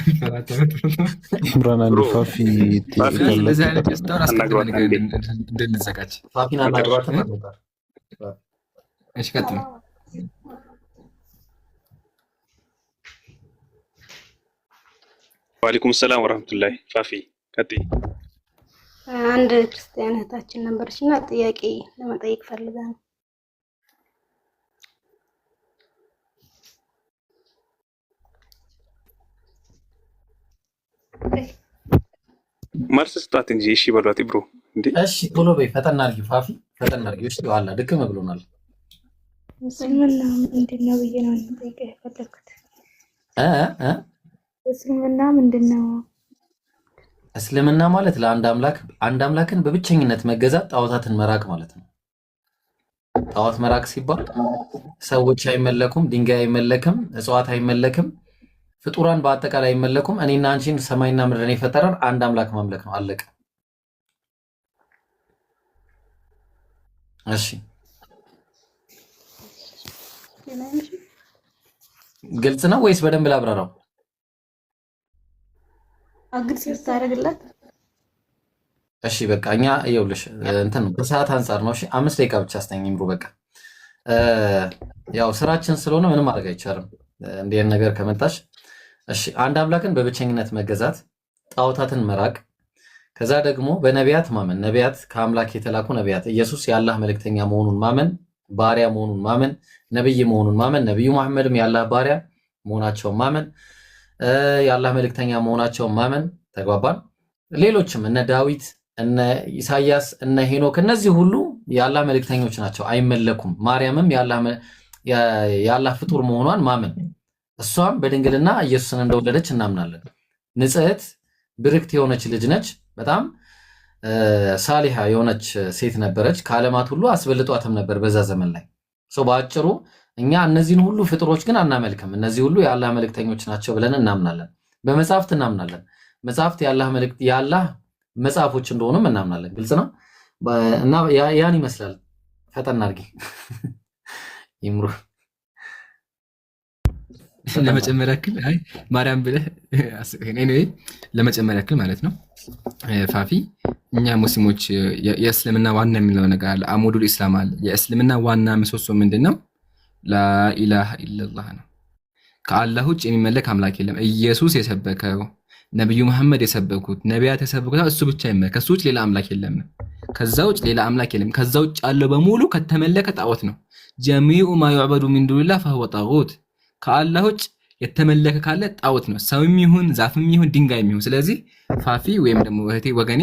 Speaker 5: ኢምራን አንድ ፋፊ
Speaker 7: ለዛ አይነት ስታር አስቀድመን እንድንዘጋጅ
Speaker 4: ፋፊና አናግሯት ነበር።
Speaker 7: እሺ ቀጥል።
Speaker 10: ወአለይኩም ሰላም ወራህመቱላሂ። ፋፊ ቀጥይ።
Speaker 11: አንድ ክርስቲያን እህታችን ነበርችና ጥያቄ ለመጠየቅ ፈልጋ ነው።
Speaker 10: መልስ ስጣት እንጂ እሺ በሏት ብሮ። እንዴ
Speaker 4: እሺ ቶሎ በይ ፈጠን አድርጊ ፋፊ ፈጠን አድርጊ። እሺ ዋላ ድክም ብሎናል።
Speaker 11: እስልምና ምንድነው ብዬ ነው የምጠይቀው የፈለኩት። እስልምና ምንድነው?
Speaker 4: እስልምና ማለት ለአንድ አምላክን በብቸኝነት መገዛት ጣዖታትን መራቅ ማለት ነው። ጣዖት መራቅ ሲባል ሰዎች አይመለኩም፣ ድንጋይ አይመለክም፣ እጽዋት አይመለክም፣ ፍጡራን በአጠቃላይ አይመለኩም። እኔና አንቺን ሰማይና ምድርን የፈጠረን አንድ አምላክ ማምለክ ነው። አለቀ። እሺ ግልጽ ነው ወይስ በደንብ ላብራራው?
Speaker 11: ግልጽ ታደርግላት።
Speaker 4: እሺ በቃ እኛ ይኸውልሽ እንትን በሰዓት አንጻር ነው። እሺ 5 ደቂቃ ብቻ አስተኝ ኢምሩ። በቃ ያው ስራችን ስለሆነ ምንም ማድረግ አይቻልም። እንዲህ አይነት ነገር ከመጣሽ እሺ፣ አንድ አምላክን በብቸኝነት መገዛት፣ ጣዖታትን መራቅ፣ ከዛ ደግሞ በነቢያት ማመን፣ ነቢያት ከአምላክ የተላኩ ነቢያት፣ ኢየሱስ የአላህ መልእክተኛ መሆኑን ማመን፣ ባሪያ መሆኑን ማመን፣ ነብይ መሆኑን ማመን፣ ነብዩ መሐመድም የአላህ ባሪያ መሆናቸውን ማመን፣ የአላህ መልእክተኛ መሆናቸውን ማመን። ተግባባን? ሌሎችም እነ ዳዊት፣ እነ ኢሳያስ፣ እነ ሄኖክ እነዚህ ሁሉ የአላህ መልእክተኞች ናቸው፣ አይመለኩም። ማርያምም የአላህ ፍጡር መሆኗን ማመን፣ እሷም በድንግልና ኢየሱስን እንደወለደች እናምናለን። ንጽሕት ብርክት የሆነች ልጅ ነች። በጣም ሳሊሃ የሆነች ሴት ነበረች። ከዓለማት ሁሉ አስበልጧትም ነበር በዛ ዘመን ላይ። በአጭሩ እኛ እነዚህን ሁሉ ፍጥሮች ግን አናመልክም። እነዚህ ሁሉ የአላህ መልእክተኞች ናቸው ብለን እናምናለን። በመጽሐፍት እናምናለን። መጽሐፍት የአላህ መጽሐፎች እንደሆኑም እናምናለን። ግልጽ ነው እና ያን ይመስላል። ፈጠን አድርጊ ይምሩ።
Speaker 7: ለመጨመር ያክል አይ ማርያም ብለህ ኤኒዌይ ለመጨመር ያክል ማለት ነው ፋፊ፣ እኛ ሙስሊሞች የእስልምና ዋና የሚለው ነገር አለ፣ አሙዱል ኢስላም አለ። የእስልምና ዋና ምሰሶ ምንድን ነው? ላኢላሃ ኢለላህ ነው። ከአላህ ውጭ የሚመለክ አምላክ የለም። ኢየሱስ የሰበከው ነብዩ መሐመድ የሰበኩት ነቢያት የሰበኩት እሱ ብቻ ይመለክ፣ ከሱ ውጭ ሌላ አምላክ የለም። ከዛ ውጭ ሌላ አምላክ የለም። ከዛ ውጭ ያለው በሙሉ ከተመለከ ጣዖት ነው። ጀሚኡ ማ ዩዕበዱ ሚን ዱኒላህ ፈሁወ ጣጉት። ከአላህ ውጭ የተመለከ ካለ ጣዖት ነው፣ ሰውም ይሁን ዛፍም ይሁን ድንጋይም ይሁን። ስለዚህ ፋፊ ወይም ደግሞ እህቴ ወገኔ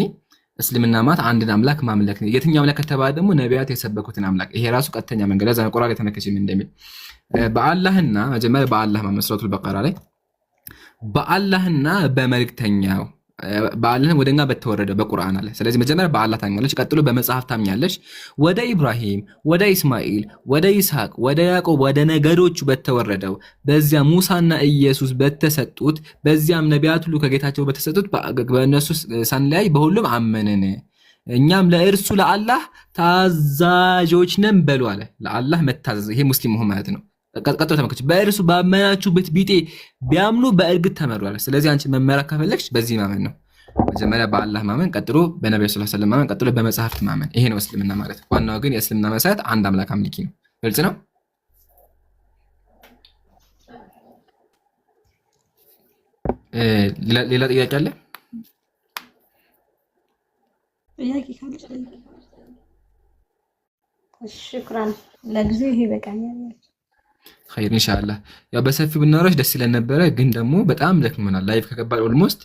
Speaker 7: እስልምና ማለት አንድን አምላክ ማምለክ ነው። የትኛው አምላክ ከተባለ ደግሞ ነቢያት የሰበኩትን አምላክ። ይሄ ራሱ ቀጥተኛ መንገድ ለዛ ቁርአን የተነከሰ ምን እንደሚል በአላህና መጀመሪያ በአላህ ማመን ሱረቱል በቀራ ላይ በአላህና በመልእክተኛው በአላህ ወደኛ በተወረደው በቁርአን አለ። ስለዚህ መጀመሪያ በአላህ ታምኛለሽ፣ ቀጥሎ በመጽሐፍ ታምኛለሽ። ወደ ኢብራሂም፣ ወደ ኢስማኤል፣ ወደ ይስሐቅ፣ ወደ ያዕቆብ፣ ወደ ነገዶቹ በተወረደው በዚያ ሙሳና ኢየሱስ በተሰጡት በዚያም ነቢያት ሁሉ ከጌታቸው በተሰጡት በእነሱ ሳንለያይ በሁሉም አመንን። እኛም ለእርሱ ለአላህ ታዛዦች ነን በሉ አለ። ለአላህ መታዘዝ ይሄ ሙስሊም መሆን ማለት ነው። ቀጥሎ ተመልከች፣ በእርሱ ባመናችሁበት ቢጤ ቢያምኑ በእርግጥ ተመሩ አለ። ስለዚህ አንቺ መመራት ከፈለግሽ በዚህ ማመን ነው። መጀመሪያ በአላህ ማመን፣ ቀጥሎ በነብዩ ሰለላሁ ዐለይሂ ወሰለም ማመን፣ ቀጥሎ በመጽሐፍት ማመን። ይሄ ነው እስልምና ማለት። ዋናው ግን የእስልምና መሰረት አንድ አምላክ አምልኪ ነው። ግልጽ ነው። ሌላ ጥያቄ አለ?
Speaker 11: ሽክራን ለጊዜው ይሄ ይበቃኛል።
Speaker 7: ኸይር ኢንሻአላህ። ያው በሰፊው ብናወራሽ ደስ ይለን ነበረ፣ ግን ደግሞ በጣም ደክሞናል። ላይቭ ከገባን ኦልሞስት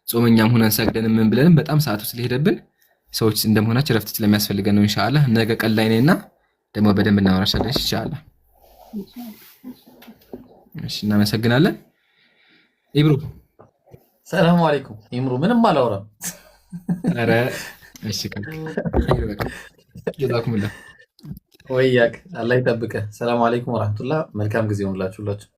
Speaker 7: ጾመኛም ሆነን ሰግደን ምን ብለንም በጣም ሰዓቱ ስለሄደብን ሰዎች እንደመሆናችን ረፍት ስለሚያስፈልገን ነው። ኢንሻአላህ ነገ ቀን ላይ ነኝና ደግሞ በደንብ እናወራሻለን ኢንሻአላህ። እሺ፣ እናመሰግናለን። ኢብሩ
Speaker 4: ሰላም አለይኩም። ኢምሩ ምንም አላወራም።
Speaker 7: ኧረ እሺ፣ ኸይር በቃ ጀዛኩሙላህ
Speaker 4: ወያክ አላህ ይጠብቅህ። ሰላም አለይኩም ወራህመቱላህ። መልካም ጊዜ ይሁንላችሁ ሁላችሁ።